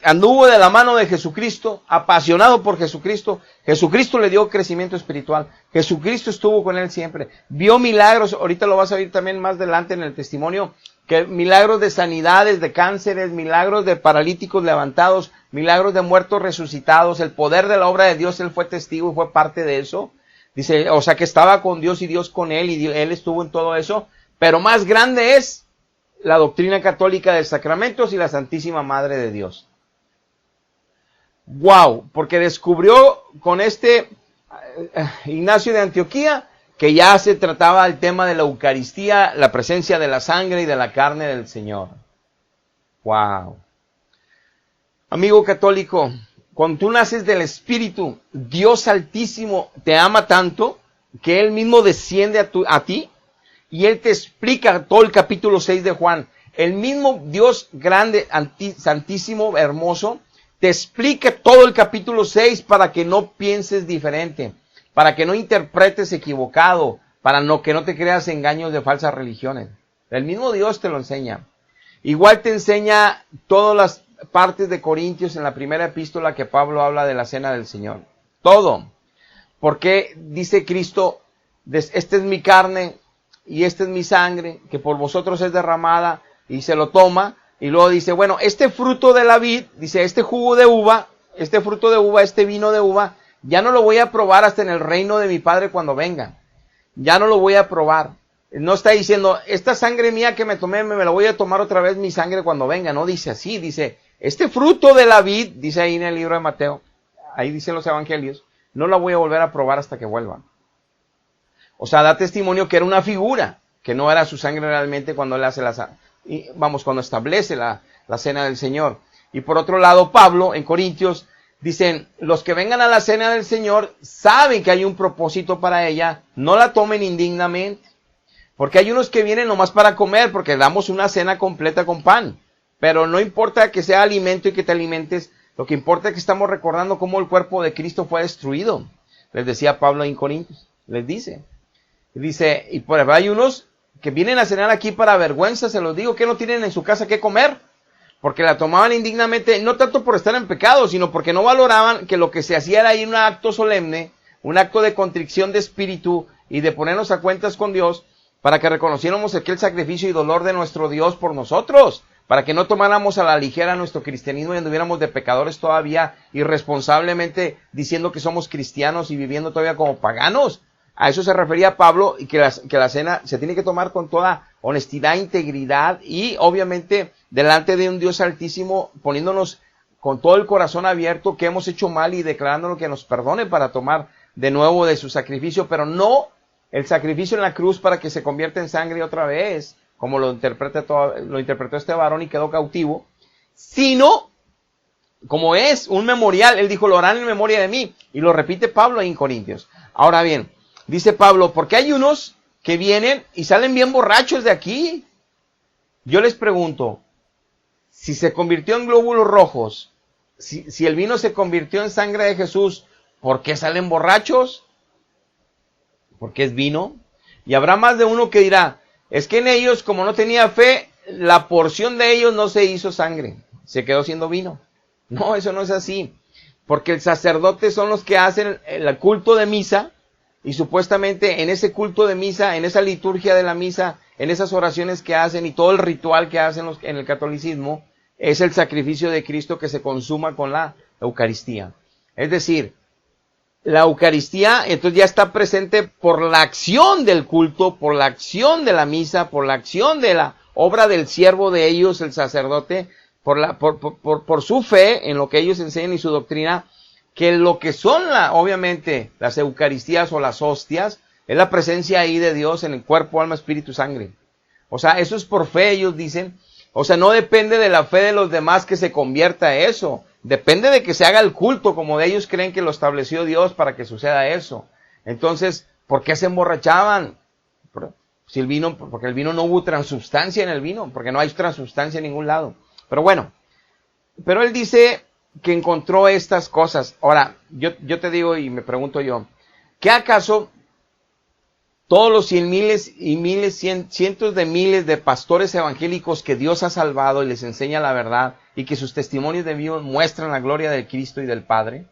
anduvo de la mano de Jesucristo, apasionado por Jesucristo. Jesucristo le dio crecimiento espiritual. Jesucristo estuvo con él siempre. Vio milagros, ahorita lo vas a ver también más adelante en el testimonio, que milagros de sanidades, de cánceres, milagros de paralíticos levantados, milagros de muertos resucitados, el poder de la obra de Dios, él fue testigo y fue parte de eso. Dice, o sea que estaba con Dios y Dios con él y él estuvo en todo eso. Pero más grande es la doctrina católica de sacramentos y la Santísima Madre de Dios. Wow, porque descubrió con Ignacio de Antioquía que ya se trataba el tema de la Eucaristía, la presencia de la sangre y de la carne del Señor. Wow. Amigo católico, cuando tú naces del Espíritu, Dios Altísimo te ama tanto que Él mismo desciende a ti y Él te explica todo el capítulo 6 de Juan. El mismo Dios grande, santísimo, hermoso, te explica todo el capítulo 6 para que no pienses diferente, para que no interpretes equivocado, que no te creas engaños de falsas religiones. El mismo Dios te lo enseña. Igual te enseña todas las partes de Corintios en la primera epístola que Pablo habla de la cena del Señor. Todo. Porque dice Cristo, esta es mi carne y esta es mi sangre, que por vosotros es derramada, y se lo toma. Y luego dice, bueno, este fruto de la vid, dice, este jugo de uva, este fruto de uva, este vino de uva, ya no lo voy a probar hasta en el reino de mi Padre cuando venga. Ya no lo voy a probar. No está diciendo, esta sangre mía que me tomé, me la voy a tomar otra vez mi sangre cuando venga. No dice así, dice, este fruto de la vid, dice ahí en el libro de Mateo, ahí dicen los evangelios, no la voy a volver a probar hasta que vuelva. O sea, da testimonio que era una figura, que no era su sangre realmente cuando él hace cuando establece la cena del Señor. Y por otro lado, Pablo, en Corintios, dicen, los que vengan a la cena del Señor saben que hay un propósito para ella, no la tomen indignamente. Porque hay unos que vienen nomás para comer, porque damos una cena completa con pan. Pero no importa que sea alimento y que te alimentes, lo que importa es que estamos recordando cómo el cuerpo de Cristo fue destruido. Les decía Pablo en Corintios, les dice, y por ejemplo, hay unos que vienen a cenar aquí para vergüenza, se los digo, que no tienen en su casa qué comer, porque la tomaban indignamente, no tanto por estar en pecado, sino porque no valoraban que lo que se hacía era ahí un acto solemne, un acto de contrición de espíritu y de ponernos a cuentas con Dios, para que reconociéramos aquel sacrificio y dolor de nuestro Dios por nosotros, para que no tomáramos a la ligera nuestro cristianismo y anduviéramos de pecadores todavía irresponsablemente diciendo que somos cristianos y viviendo todavía como paganos. A eso se refería Pablo, y que la cena se tiene que tomar con toda honestidad, integridad y obviamente delante de un Dios altísimo, poniéndonos con todo el corazón abierto que hemos hecho mal y declarándolo que nos perdone para tomar de nuevo de su sacrificio, pero no el sacrificio en la cruz para que se convierta en sangre otra vez, como lo interpretó este varón y quedó cautivo, sino como es un memorial. Él dijo, lo harán en memoria de mí, y lo repite Pablo ahí en Corintios. Ahora bien, dice Pablo, porque hay unos que vienen y salen bien borrachos de aquí. Yo les pregunto, si se convirtió en glóbulos rojos, si el vino se convirtió en sangre de Jesús, ¿por qué salen borrachos? Porque es vino. Y habrá más de uno que dirá, es que en ellos, como no tenía fe, la porción de ellos no se hizo sangre, se quedó siendo vino. No, eso no es así. Porque el sacerdote son los que hacen el culto de misa, y supuestamente en ese culto de misa, en esa liturgia de la misa, en esas oraciones que hacen y todo el ritual que hacen en el catolicismo, es el sacrificio de Cristo que se consuma con la Eucaristía. Es decir, la Eucaristía entonces ya está presente por la acción del culto, por la acción de la misa, por la acción de la obra del siervo de ellos, el sacerdote, por su fe en lo que ellos enseñan y su doctrina, que lo que son obviamente las Eucaristías o las hostias, es la presencia ahí de Dios en el cuerpo, alma, espíritu, sangre. O sea, eso es por fe, ellos dicen, O sea, no depende de la fe de los demás que se convierta eso. Depende de que se haga el culto como de ellos creen que lo estableció Dios para que suceda eso. Entonces, ¿por qué se emborrachaban? Si el vino, porque el vino no hubo transubstancia en el vino, porque no hay transubstancia en ningún lado. Pero bueno, pero él dice que encontró estas cosas. Ahora, yo te digo y me pregunto yo, ¿qué acaso todos los cientos de miles de pastores evangélicos que Dios ha salvado y les enseña la verdad y que sus testimonios de vida muestran la gloria del Cristo y del Padre?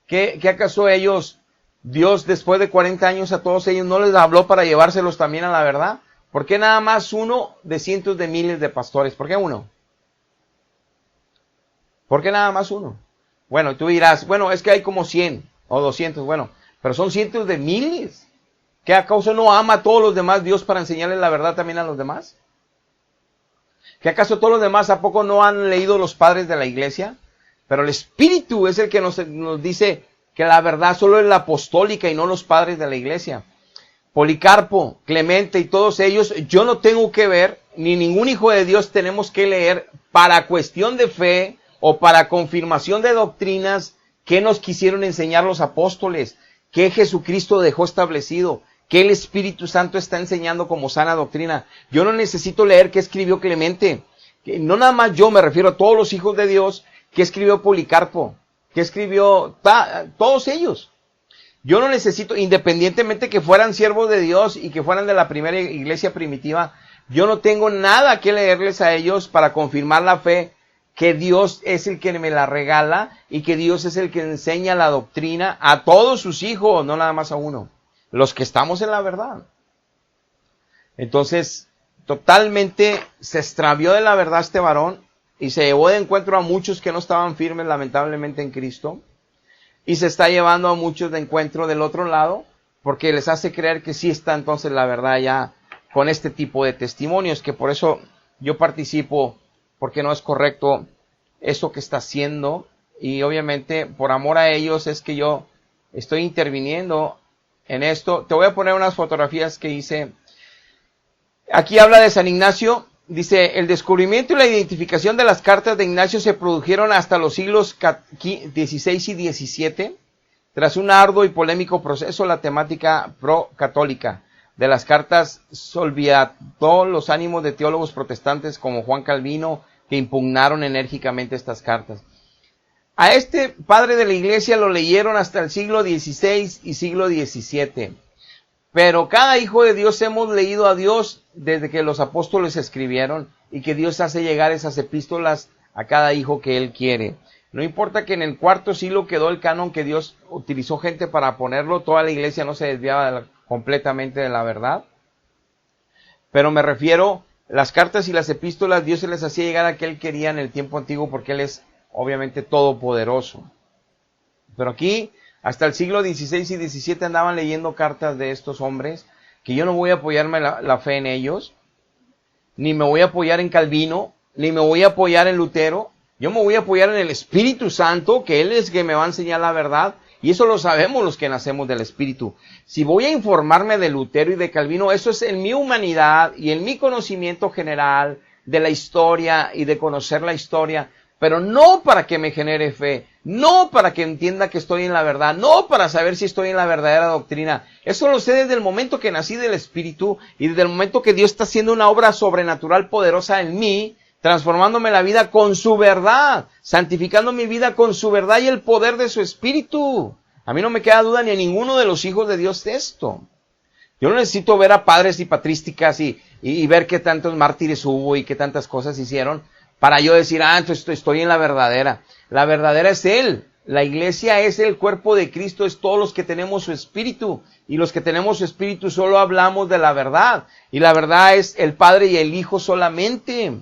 ¿Qué acaso ellos, Dios después de 40 años a todos ellos no les habló para llevárselos también a la verdad? ¿Por qué nada más uno de cientos de miles de pastores? ¿Por qué uno? ¿Por qué nada más uno? Bueno, tú dirás, bueno, es que hay como 100 o 200, bueno, pero son cientos de miles. ¿Qué acaso no ama a todos los demás Dios para enseñarles la verdad también a los demás? ¿Qué acaso todos los demás a poco no han leído los padres de la iglesia? Pero el Espíritu es el que nos dice que la verdad solo es la apostólica y no los padres de la iglesia. Policarpo, Clemente y todos ellos, yo no tengo que ver, ni ningún hijo de Dios tenemos que leer para cuestión de fe o para confirmación de doctrinas que nos quisieron enseñar los apóstoles, que Jesucristo dejó establecido, que el Espíritu Santo está enseñando como sana doctrina. Yo no necesito leer qué escribió Clemente, que no nada más yo, me refiero a todos los hijos de Dios, qué escribió Policarpo, qué escribió todos ellos. Yo no necesito, independientemente que fueran siervos de Dios y que fueran de la primera iglesia primitiva, yo no tengo nada que leerles a ellos para confirmar la fe, que Dios es el que me la regala y que Dios es el que enseña la doctrina a todos sus hijos, no nada más a uno, los que estamos en la verdad. Entonces, totalmente se extravió de la verdad este varón y se llevó de encuentro a muchos que no estaban firmes lamentablemente en Cristo. Y se está llevando a muchos de encuentro del otro lado, porque les hace creer que sí está entonces la verdad ya con este tipo de testimonios, que por eso yo participo, porque no es correcto eso que está haciendo, y obviamente por amor a ellos es que yo estoy interviniendo en esto. Te voy a poner unas fotografías que hice. Aquí habla de San Ignacio. Dice, el descubrimiento y la identificación de las cartas de Ignacio se produjeron hasta los siglos XVI y XVII, tras un arduo y polémico proceso. La temática pro-católica de las cartas solviató los ánimos de teólogos protestantes como Juan Calvino, que impugnaron enérgicamente estas cartas. A este padre de la iglesia lo leyeron hasta el siglo XVI y siglo XVII. Pero cada hijo de Dios hemos leído a Dios desde que los apóstoles escribieron y que Dios hace llegar esas epístolas a cada hijo que Él quiere. No importa que en el IV siglo quedó el canon que Dios utilizó gente para ponerlo, toda la iglesia no se desviaba completamente de la verdad. Pero me refiero, las cartas y las epístolas Dios se les hacía llegar a que Él quería en el tiempo antiguo porque Él es obviamente todopoderoso. Pero aquí, hasta el siglo XVI y XVII andaban leyendo cartas de estos hombres, que yo no voy a apoyarme la fe en ellos, ni me voy a apoyar en Calvino, ni me voy a apoyar en Lutero. Yo me voy a apoyar en el Espíritu Santo, que Él es que me va a enseñar la verdad, y eso lo sabemos los que nacemos del Espíritu. Si voy a informarme de Lutero y de Calvino, eso es en mi humanidad y en mi conocimiento general de la historia y de conocer la historia, pero no para que me genere fe, no para que entienda que estoy en la verdad, no para saber si estoy en la verdadera doctrina. Eso lo sé desde el momento que nací del Espíritu y desde el momento que Dios está haciendo una obra sobrenatural poderosa en mí, transformándome la vida con su verdad, santificando mi vida con su verdad y el poder de su Espíritu. A mí no me queda duda ni a ninguno de los hijos de Dios de esto. Yo no necesito ver a padres y patrísticas y ver qué tantos mártires hubo y qué tantas cosas hicieron para yo decir, entonces estoy en la verdadera. La verdadera es Él. La iglesia es el cuerpo de Cristo, es todos los que tenemos su Espíritu. Y los que tenemos su Espíritu solo hablamos de la verdad. Y la verdad es el Padre y el Hijo solamente.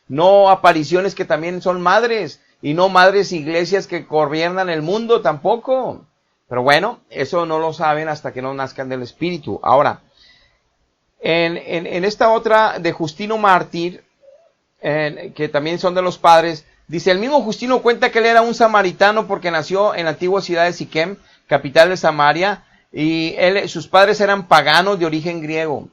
No apariciones que también son madres. Y no madres iglesias que gobiernan el mundo tampoco. Pero bueno, eso no lo saben hasta que no nazcan del Espíritu. Ahora, en esta otra de Justino Mártir, que también son de los padres, dice, el mismo Justino cuenta que él era un samaritano porque nació en la antigua ciudad de Siquem, capital de Samaria, y sus padres eran paganos de origen griego.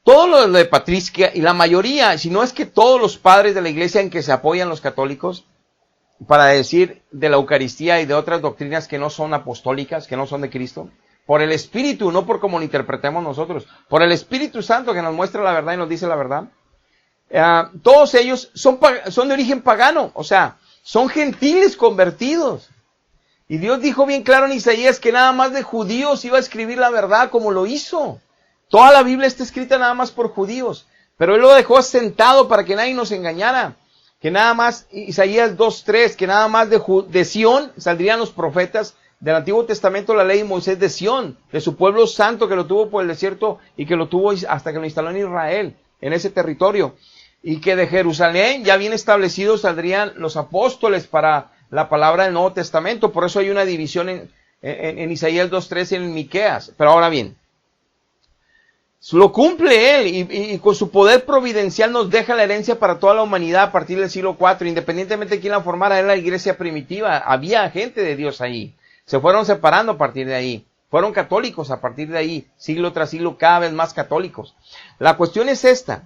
todo lo de Patrística y la mayoría, si no es que todos los padres de la iglesia en que se apoyan los católicos, para decir de la Eucaristía y de otras doctrinas que no son apostólicas, que no son de Cristo, por el Espíritu, no por cómo lo interpretemos nosotros, por el Espíritu Santo que nos muestra la verdad y nos dice la verdad, todos ellos son de origen pagano, o sea, son gentiles convertidos. Y Dios dijo bien claro en Isaías que nada más de judíos iba a escribir la verdad como lo hizo. Toda la Biblia está escrita nada más por judíos, pero Él lo dejó asentado para que nadie nos engañara. Que nada más, Isaías 2:3, que nada más de Sión saldrían los profetas del Antiguo Testamento, la ley de Moisés de Sión, de su pueblo santo que lo tuvo por el desierto y que lo tuvo hasta que lo instaló en Israel, en ese territorio. Y que de Jerusalén ya bien establecidos saldrían los apóstoles para la palabra del Nuevo Testamento. Por eso hay una división en Isaías 2:3 y en Miqueas. Pero ahora bien, lo cumple Él y con su poder providencial nos deja la herencia para toda la humanidad a partir del siglo IV, independientemente de quién la formara. Era la iglesia primitiva, había gente de Dios ahí, se fueron separando a partir de ahí, fueron católicos a partir de ahí, siglo tras siglo cada vez más católicos. La cuestión es esta: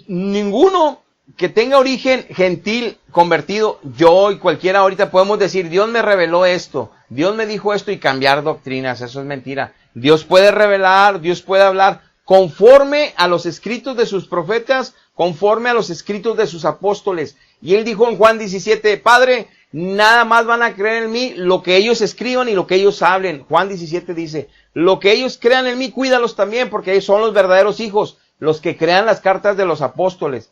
ninguno que tenga origen gentil, convertido, yo y cualquiera ahorita podemos decir, Dios me reveló esto, Dios me dijo esto y cambiar doctrinas. Eso es mentira. Dios puede revelar, Dios puede hablar conforme a los escritos de sus profetas, conforme a los escritos de sus apóstoles. Y Él dijo en Juan 17, Padre, nada más van a creer en mí lo que ellos escriban y lo que ellos hablen. Juan 17 dice, lo que ellos crean en mí, cuídalos también, porque ellos son los verdaderos hijos, los que crean las cartas de los apóstoles.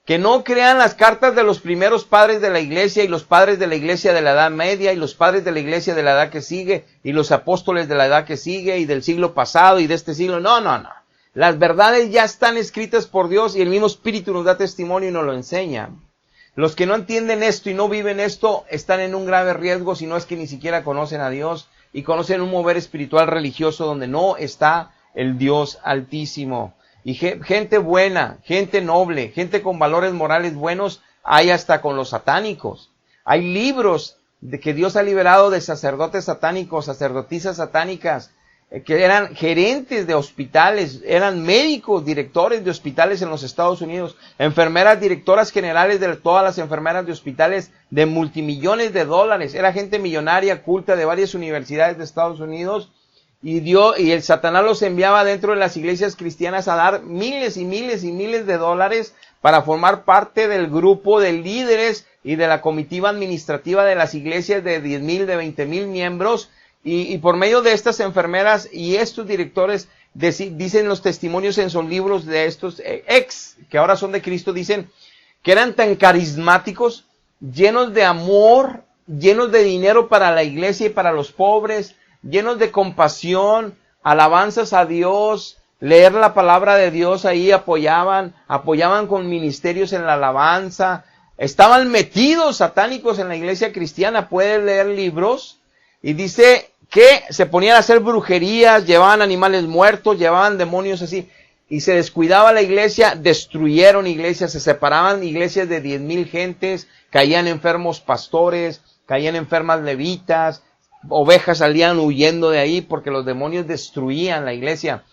Que no crean las cartas de los primeros padres de la iglesia y los padres de la iglesia de la Edad Media y los padres de la iglesia de la edad que sigue y los apóstoles de la edad que sigue y del siglo pasado y de este siglo. No. Las verdades ya están escritas por Dios y el mismo Espíritu nos da testimonio y nos lo enseña. Los que no entienden esto y no viven esto están en un grave riesgo, si no es que ni siquiera conocen a Dios y conocen un mover espiritual religioso donde no está el Dios Altísimo. Y gente buena, gente noble, gente con valores morales buenos, hay hasta con los satánicos. Hay libros de que Dios ha liberado de sacerdotes satánicos, sacerdotisas satánicas, que eran gerentes de hospitales, eran médicos, directores de hospitales en los Estados Unidos, enfermeras, directoras generales de todas las enfermeras de hospitales de multimillones de dólares. Era gente millonaria, culta de varias universidades de Estados Unidos. Y el Satanás los enviaba dentro de las iglesias cristianas a dar miles y miles y miles de dólares para formar parte del grupo de líderes y de la comitiva administrativa de las iglesias de 10,000, de 20,000 miembros. Y por medio de estas enfermeras y estos directores, dicen los testimonios en sus libros de estos que ahora son de Cristo, dicen que eran tan carismáticos, llenos de amor, llenos de dinero para la iglesia y para los pobres, llenos de compasión, alabanzas a Dios, leer la palabra de Dios ahí, apoyaban con ministerios en la alabanza, estaban metidos satánicos en la iglesia cristiana, pueden leer libros, y dice que se ponían a hacer brujerías, llevaban animales muertos, llevaban demonios así, y se descuidaba la iglesia, destruyeron iglesias, se separaban iglesias de 10,000 gentes, caían enfermos pastores, caían enfermas levitas, ovejas salían huyendo de ahí porque los demonios destruían la iglesia.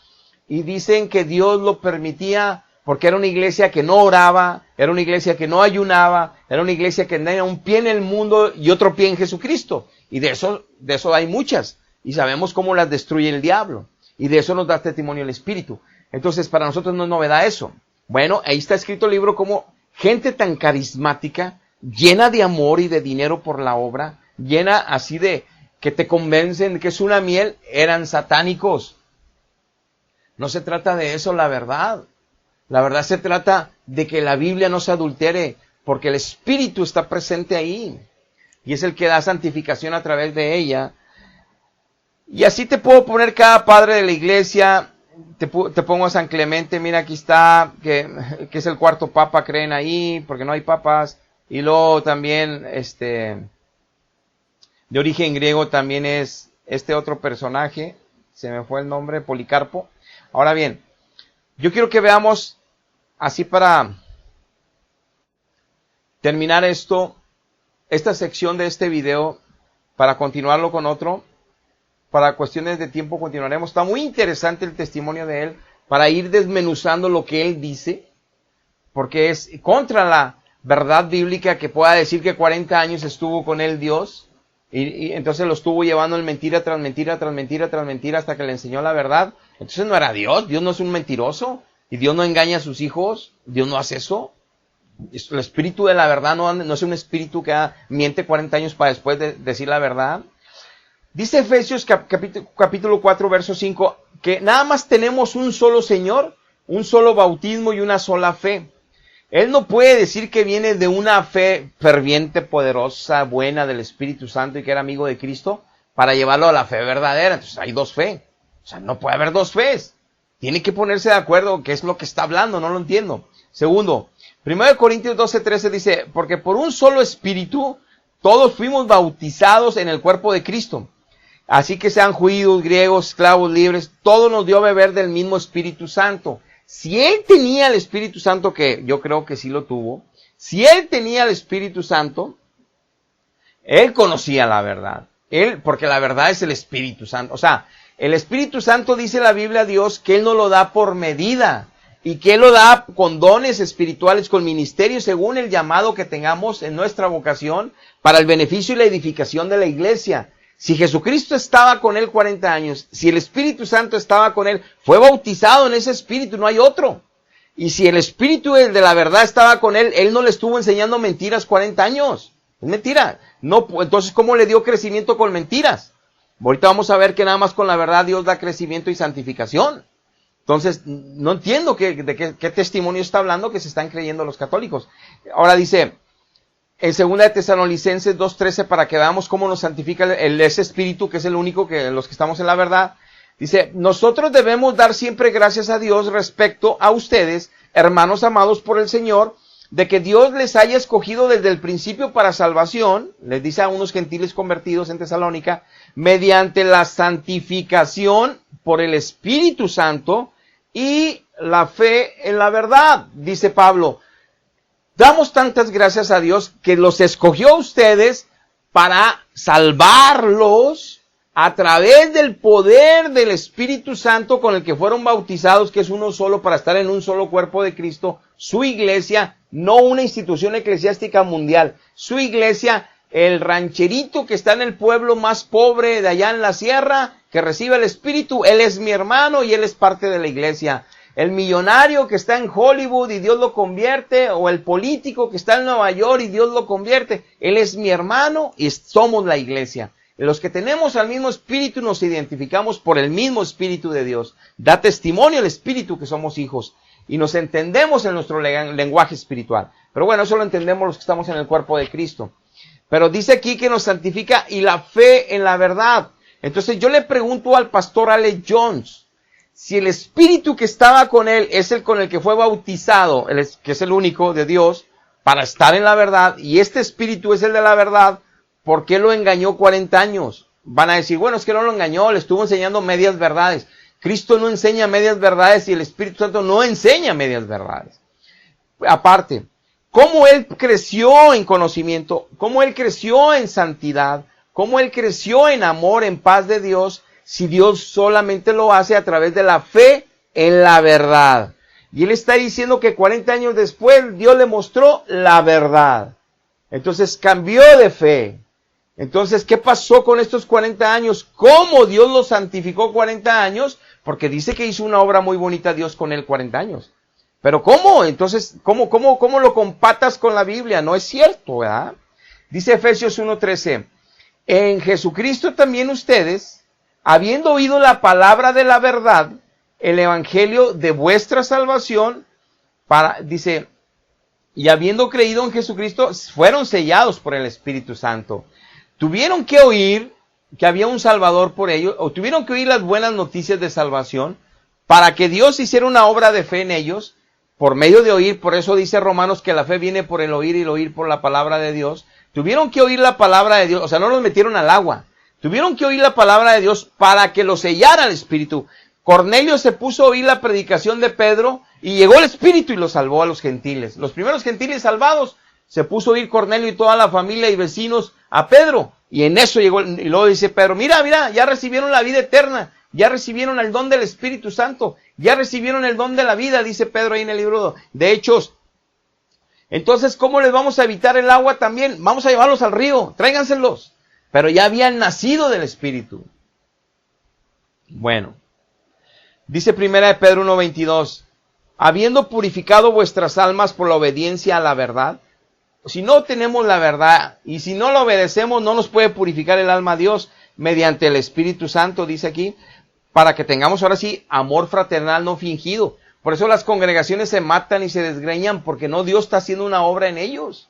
Y dicen que Dios lo permitía porque era una iglesia que no oraba, era una iglesia que no ayunaba, era una iglesia que tenía un pie en el mundo y otro pie en Jesucristo. Y de eso hay muchas. Y sabemos cómo las destruye el diablo. Y de eso nos da testimonio el Espíritu. Entonces, para nosotros no es novedad eso. Bueno, ahí está escrito el libro como gente tan carismática, llena de amor y de dinero por la obra, llena así de que te convencen que es una miel, eran satánicos. No se trata de eso, la verdad. La verdad se trata de que la Biblia no se adultere, porque el Espíritu está presente ahí. Y es el que da santificación a través de ella. Y así te puedo poner cada padre de la iglesia. Te pongo a San Clemente, mira aquí está, que es el cuarto papa, creen ahí, porque no hay papas. Y luego también, de origen griego también es este otro personaje, se me fue el nombre, Policarpo. Ahora bien, yo quiero que veamos, así para terminar esta sección de este video, para continuarlo con otro. para cuestiones de tiempo continuaremos. Está muy interesante el testimonio de él para ir desmenuzando lo que él dice, porque es contra la verdad bíblica que pueda decir que 40 años estuvo con él Dios, y entonces lo estuvo llevando en mentira tras mentira, tras mentira, tras mentira, hasta que le enseñó la verdad. Entonces no era Dios, Dios no es un mentiroso, y Dios no engaña a sus hijos, Dios no hace eso. El espíritu de la verdad no es un espíritu que miente 40 años para después de decir la verdad. Dice Efesios capítulo 4, verso 5, que nada más tenemos un solo Señor, un solo bautismo y una sola fe. Él no puede decir que viene de una fe ferviente, poderosa, buena del Espíritu Santo y que era amigo de Cristo para llevarlo a la fe verdadera. Entonces hay dos fe. O sea, no puede haber dos fees. Tiene que ponerse de acuerdo qué es lo que está hablando, no lo entiendo. Segundo, 1 Corintios 12:13 dice, porque por un solo Espíritu todos fuimos bautizados en el cuerpo de Cristo. Así que sean judíos, griegos, esclavos, libres, todo nos dio a beber del mismo Espíritu Santo. Si él tenía el Espíritu Santo, que yo creo que sí lo tuvo, si él tenía el Espíritu Santo, él conocía la verdad. Porque la verdad es el Espíritu Santo. O sea, el Espíritu Santo, dice la Biblia, Dios, que él no lo da por medida, y que él lo da con dones espirituales, con ministerios, según el llamado que tengamos en nuestra vocación, para el beneficio y la edificación de la iglesia. Si Jesucristo estaba con él 40 años, si el Espíritu Santo estaba con él, fue bautizado en ese Espíritu, no hay otro. Y si el Espíritu de la verdad estaba con él, él no le estuvo enseñando mentiras 40 años. Es mentira. No, entonces, ¿cómo le dio crecimiento con mentiras? Ahorita vamos a ver que nada más con la verdad Dios da crecimiento y santificación. Entonces, no entiendo de qué testimonio está hablando que se están creyendo los católicos. Ahora dice, en 2 de Tesalonicenses 2:13, para que veamos cómo nos santifica ese Espíritu, que es el único que los que estamos en la verdad. Dice, nosotros debemos dar siempre gracias a Dios respecto a ustedes, hermanos amados por el Señor, de que Dios les haya escogido desde el principio para salvación, les dice a unos gentiles convertidos en Tesalónica, mediante la santificación por el Espíritu Santo y la fe en la verdad, dice Pablo. Damos tantas gracias a Dios que los escogió a ustedes para salvarlos a través del poder del Espíritu Santo con el que fueron bautizados, que es uno solo, para estar en un solo cuerpo de Cristo, su iglesia, no una institución eclesiástica mundial, su iglesia, el rancherito que está en el pueblo más pobre de allá en la sierra, que recibe el Espíritu, él es mi hermano y él es parte de la iglesia. El millonario que está en Hollywood y Dios lo convierte, o el político que está en Nueva York y Dios lo convierte, él es mi hermano y somos la iglesia. Los que tenemos al mismo Espíritu nos identificamos por el mismo Espíritu de Dios. Da testimonio el Espíritu que somos hijos y nos entendemos en nuestro lenguaje espiritual. Pero bueno, eso lo entendemos los que estamos en el cuerpo de Cristo. Pero dice aquí que nos santifica y la fe en la verdad. Entonces yo le pregunto al pastor Alex Jones, si el Espíritu que estaba con él es el con el que fue bautizado, que es el único de Dios, para estar en la verdad, y este Espíritu es el de la verdad, ¿por qué lo engañó 40 años? Van a decir, bueno, es que no lo engañó, le estuvo enseñando medias verdades. Cristo no enseña medias verdades y el Espíritu Santo no enseña medias verdades. Aparte, ¿cómo él creció en conocimiento? ¿Cómo él creció en santidad? ¿Cómo él creció en amor, en paz de Dios? Si Dios solamente lo hace a través de la fe en la verdad. Y él está diciendo que 40 años después Dios le mostró la verdad. Entonces cambió de fe. Entonces, ¿qué pasó con estos 40 años? ¿Cómo Dios lo santificó 40 años? Porque dice que hizo una obra muy bonita Dios con él 40 años. Pero ¿cómo? Entonces, ¿cómo lo compatas con la Biblia? No es cierto, ¿verdad? Dice Efesios 1:13, en Jesucristo también ustedes, habiendo oído la palabra de la verdad, el evangelio de vuestra salvación, dice, y habiendo creído en Jesucristo, fueron sellados por el Espíritu Santo. Tuvieron que oír que había un Salvador por ellos, o tuvieron que oír las buenas noticias de salvación, para que Dios hiciera una obra de fe en ellos, por medio de oír. Por eso dice Romanos que la fe viene por el oír y el oír por la palabra de Dios. Tuvieron que oír la palabra de Dios, o sea, no los metieron al agua. Tuvieron que oír la palabra de Dios para que los sellara el Espíritu. Cornelio se puso a oír la predicación de Pedro y llegó el Espíritu y los salvó a los gentiles. Los primeros gentiles salvados se puso a oír Cornelio y toda la familia y vecinos a Pedro. Y en eso llegó, y luego dice Pedro, mira, ya recibieron la vida eterna, ya recibieron el don del Espíritu Santo, ya recibieron el don de la vida, dice Pedro ahí en el libro de Hechos. Entonces, ¿cómo les vamos a evitar el agua también? Vamos a llevarlos al río, tráiganselos. Pero ya habían nacido del Espíritu. Bueno, dice primera de Pedro 1:22, habiendo purificado vuestras almas por la obediencia a la verdad. Si no tenemos la verdad y si no lo obedecemos, no nos puede purificar el alma a Dios mediante el Espíritu Santo, dice aquí, para que tengamos ahora sí amor fraternal no fingido. Por eso las congregaciones se matan y se desgreñan, porque no Dios está haciendo una obra en ellos.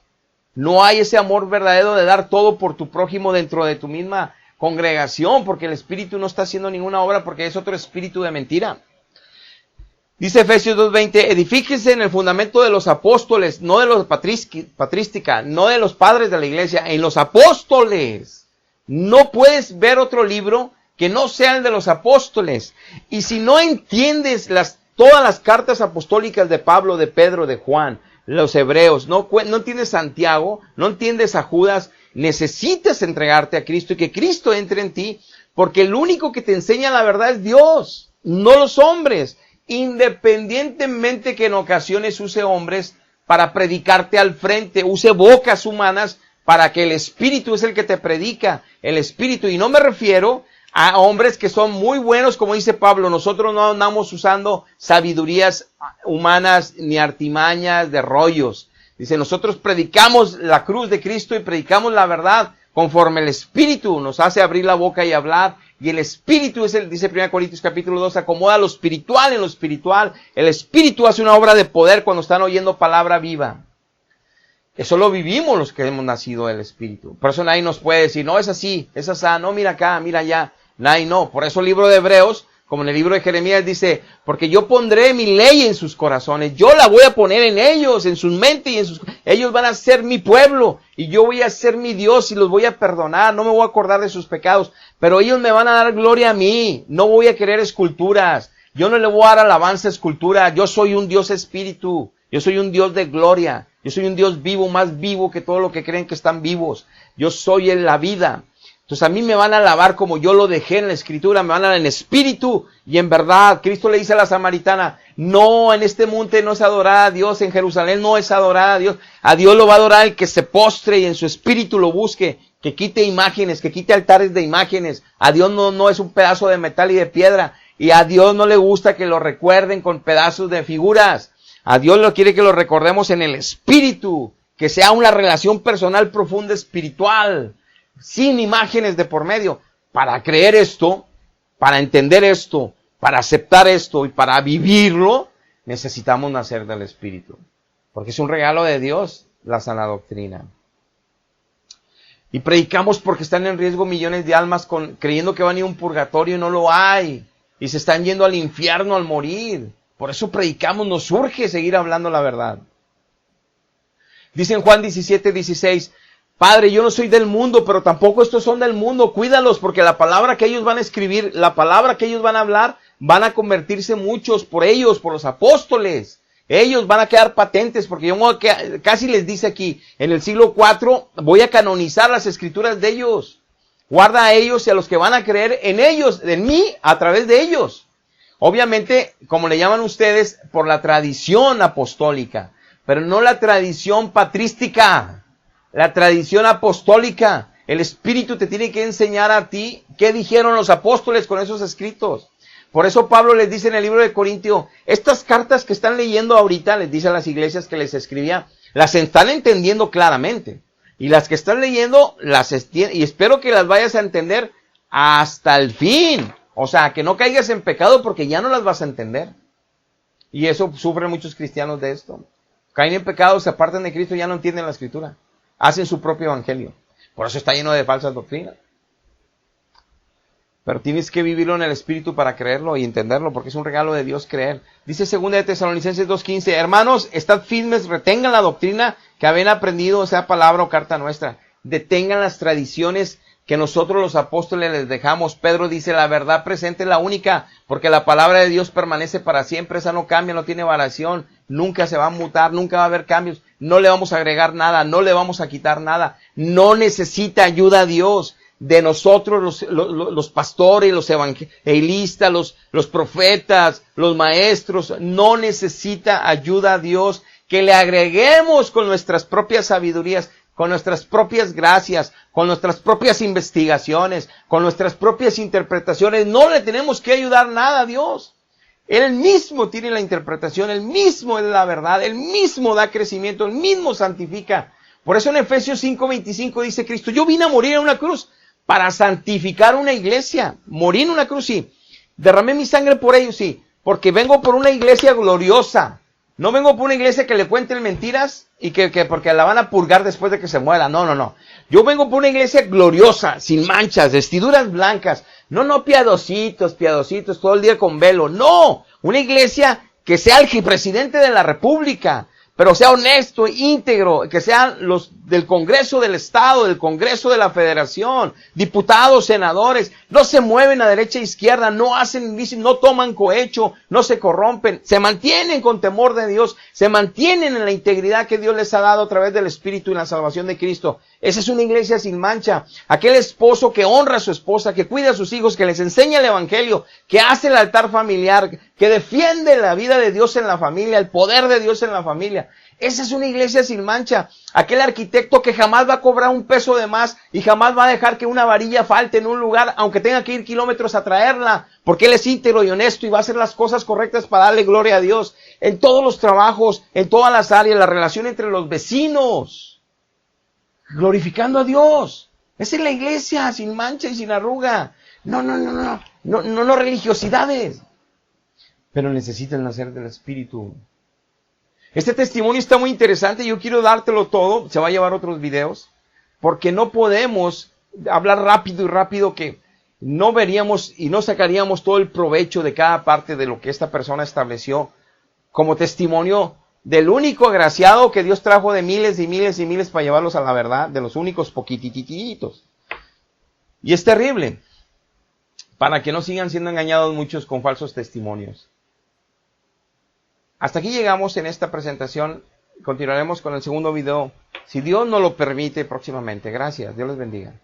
No hay ese amor verdadero de dar todo por tu prójimo dentro de tu misma congregación, porque el Espíritu no está haciendo ninguna obra, porque es otro espíritu de mentira. Dice Efesios 2:20, edifíquense en el fundamento de los apóstoles, no de los patrística, no de los padres de la iglesia, en los apóstoles. No puedes ver otro libro que no sea el de los apóstoles. Y si no entiendes todas las cartas apostólicas de Pablo, de Pedro, de Juan, los hebreos, no entiendes Santiago, no entiendes a Judas, necesitas entregarte a Cristo y que Cristo entre en ti, porque el único que te enseña la verdad es Dios, no los hombres. Independientemente que en ocasiones use hombres para predicarte al frente, use bocas humanas para que el Espíritu es el que te predica, el Espíritu. Y no me refiero a hombres que son muy buenos, como dice Pablo, nosotros no andamos usando sabidurías humanas ni artimañas de rollos. Dice, nosotros predicamos la cruz de Cristo y predicamos la verdad conforme el Espíritu nos hace abrir la boca y hablar. Y el Espíritu es dice 1 Corintios capítulo 2, acomoda lo espiritual en lo espiritual. El Espíritu hace una obra de poder cuando están oyendo palabra viva. Eso lo vivimos los que hemos nacido del Espíritu. Por eso nadie nos puede decir, no, es así, no, mira acá, mira allá. Nadie, no. Por eso el libro de Hebreos, como en el libro de Jeremías dice, porque yo pondré mi ley en sus corazones, yo la voy a poner en ellos, en sus mentes y en sus... Ellos van a ser mi pueblo y yo voy a ser mi Dios y los voy a perdonar, no me voy a acordar de sus pecados, pero ellos me van a dar gloria a mí, no voy a querer esculturas, yo no le voy a dar alabanza a escultura, yo soy un Dios espíritu, yo soy un Dios de gloria, yo soy un Dios vivo, más vivo que todo lo que creen que están vivos, yo soy en la vida. Entonces a mí me van a alabar como yo lo dejé en la Escritura, me van a alabar en espíritu y en verdad. Cristo le dice a la samaritana, no, en este monte no es adorar a Dios, en Jerusalén no es adorar a Dios lo va a adorar el que se postre y en su espíritu lo busque, que quite imágenes, que quite altares de imágenes. A Dios no es un pedazo de metal y de piedra, y a Dios no le gusta que lo recuerden con pedazos de figuras. A Dios lo quiere que lo recordemos en el espíritu, que sea una relación personal profunda espiritual, sin imágenes de por medio. Para creer esto, para entender esto, para aceptar esto y para vivirlo, necesitamos nacer del Espíritu. Porque es un regalo de Dios, la sana doctrina. Y predicamos porque están en riesgo millones de almas creyendo que van a ir a un purgatorio y no lo hay. Y se están yendo al infierno al morir. Por eso predicamos, nos urge seguir hablando la verdad. Dice en Juan 17:16, Padre, yo no soy del mundo, pero tampoco estos son del mundo. Cuídalos, porque la palabra que ellos van a escribir, la palabra que ellos van a hablar, van a convertirse muchos por ellos, por los apóstoles. Ellos van a quedar patentes, porque yo casi les dice aquí, en el siglo IV voy a canonizar las escrituras de ellos. Guarda a ellos y a los que van a creer en ellos, en mí, a través de ellos. Obviamente, como le llaman ustedes, por la tradición apostólica, pero no la tradición patrística. La tradición apostólica, el Espíritu te tiene que enseñar a ti qué dijeron los apóstoles con esos escritos. Por eso Pablo les dice en el libro de Corintios, estas cartas que están leyendo ahorita, les dice a las iglesias que les escribía, las están entendiendo claramente. Y las que están leyendo, y espero que las vayas a entender hasta el fin. O sea, que no caigas en pecado porque ya no las vas a entender. Y eso sufren muchos cristianos de esto. Caen en pecado, se apartan de Cristo y ya no entienden la Escritura. Hacen su propio evangelio. Por eso está lleno de falsas doctrinas. Pero tienes que vivirlo en el Espíritu para creerlo y entenderlo, porque es un regalo de Dios creer. Dice 2 de Tesalonicenses 2:15, hermanos, estad firmes, retengan la doctrina que habéis aprendido, sea palabra o carta nuestra. Detengan las tradiciones que nosotros los apóstoles les dejamos. Pedro dice, la verdad presente es la única, porque la palabra de Dios permanece para siempre, esa no cambia, no tiene variación, nunca se va a mutar, nunca va a haber cambios, no le vamos a agregar nada, no le vamos a quitar nada, no necesita ayuda a Dios de nosotros los pastores, los evangelistas, los profetas, los maestros, no necesita ayuda a Dios, que le agreguemos con nuestras propias sabidurías, con nuestras propias gracias, con nuestras propias investigaciones, con nuestras propias interpretaciones. No le tenemos que ayudar nada a Dios. Él mismo tiene la interpretación, Él mismo es la verdad, Él mismo da crecimiento, Él mismo santifica. Por eso en Efesios 5:25 dice Cristo, yo vine a morir en una cruz para santificar una iglesia. Morí en una cruz, sí. Derramé mi sangre por ellos, sí. Porque vengo por una iglesia gloriosa. No vengo por una iglesia que le cuenten mentiras y que porque la van a purgar después de que se muera. No. Yo vengo por una iglesia gloriosa, sin manchas, vestiduras blancas. No, piadositos, todo el día con velo. No, una iglesia que sea el presidente de la República, pero sea honesto, íntegro, que sean los del Congreso del Estado, del Congreso de la Federación, diputados, senadores, no se mueven a derecha e izquierda, no hacen, no toman cohecho, no se corrompen, se mantienen con temor de Dios, se mantienen en la integridad que Dios les ha dado a través del Espíritu y la salvación de Cristo. Esa es una iglesia sin mancha. Aquel esposo que honra a su esposa, que cuida a sus hijos, que les enseña el Evangelio, que hace el altar familiar, que defiende la vida de Dios en la familia, el poder de Dios en la familia. Esa es una iglesia sin mancha. Aquel arquitecto que jamás va a cobrar un peso de más y jamás va a dejar que una varilla falte en un lugar, aunque tenga que ir kilómetros a traerla, porque él es íntegro y honesto y va a hacer las cosas correctas para darle gloria a Dios. En todos los trabajos, en todas las áreas, la relación entre los vecinos, glorificando a Dios. Esa es la iglesia sin mancha y sin arruga. No religiosidades. Pero necesitan nacer del Espíritu. Este testimonio está muy interesante, yo quiero dártelo todo, se va a llevar otros videos, porque no podemos hablar rápido que no veríamos y no sacaríamos todo el provecho de cada parte de lo que esta persona estableció como testimonio del único agraciado que Dios trajo de miles y miles y miles para llevarlos a la verdad, de los únicos poquitititos. Y es terrible, para que no sigan siendo engañados muchos con falsos testimonios. Hasta aquí llegamos en esta presentación. Continuaremos con el segundo video, si Dios nos lo permite, próximamente. Gracias. Dios les bendiga.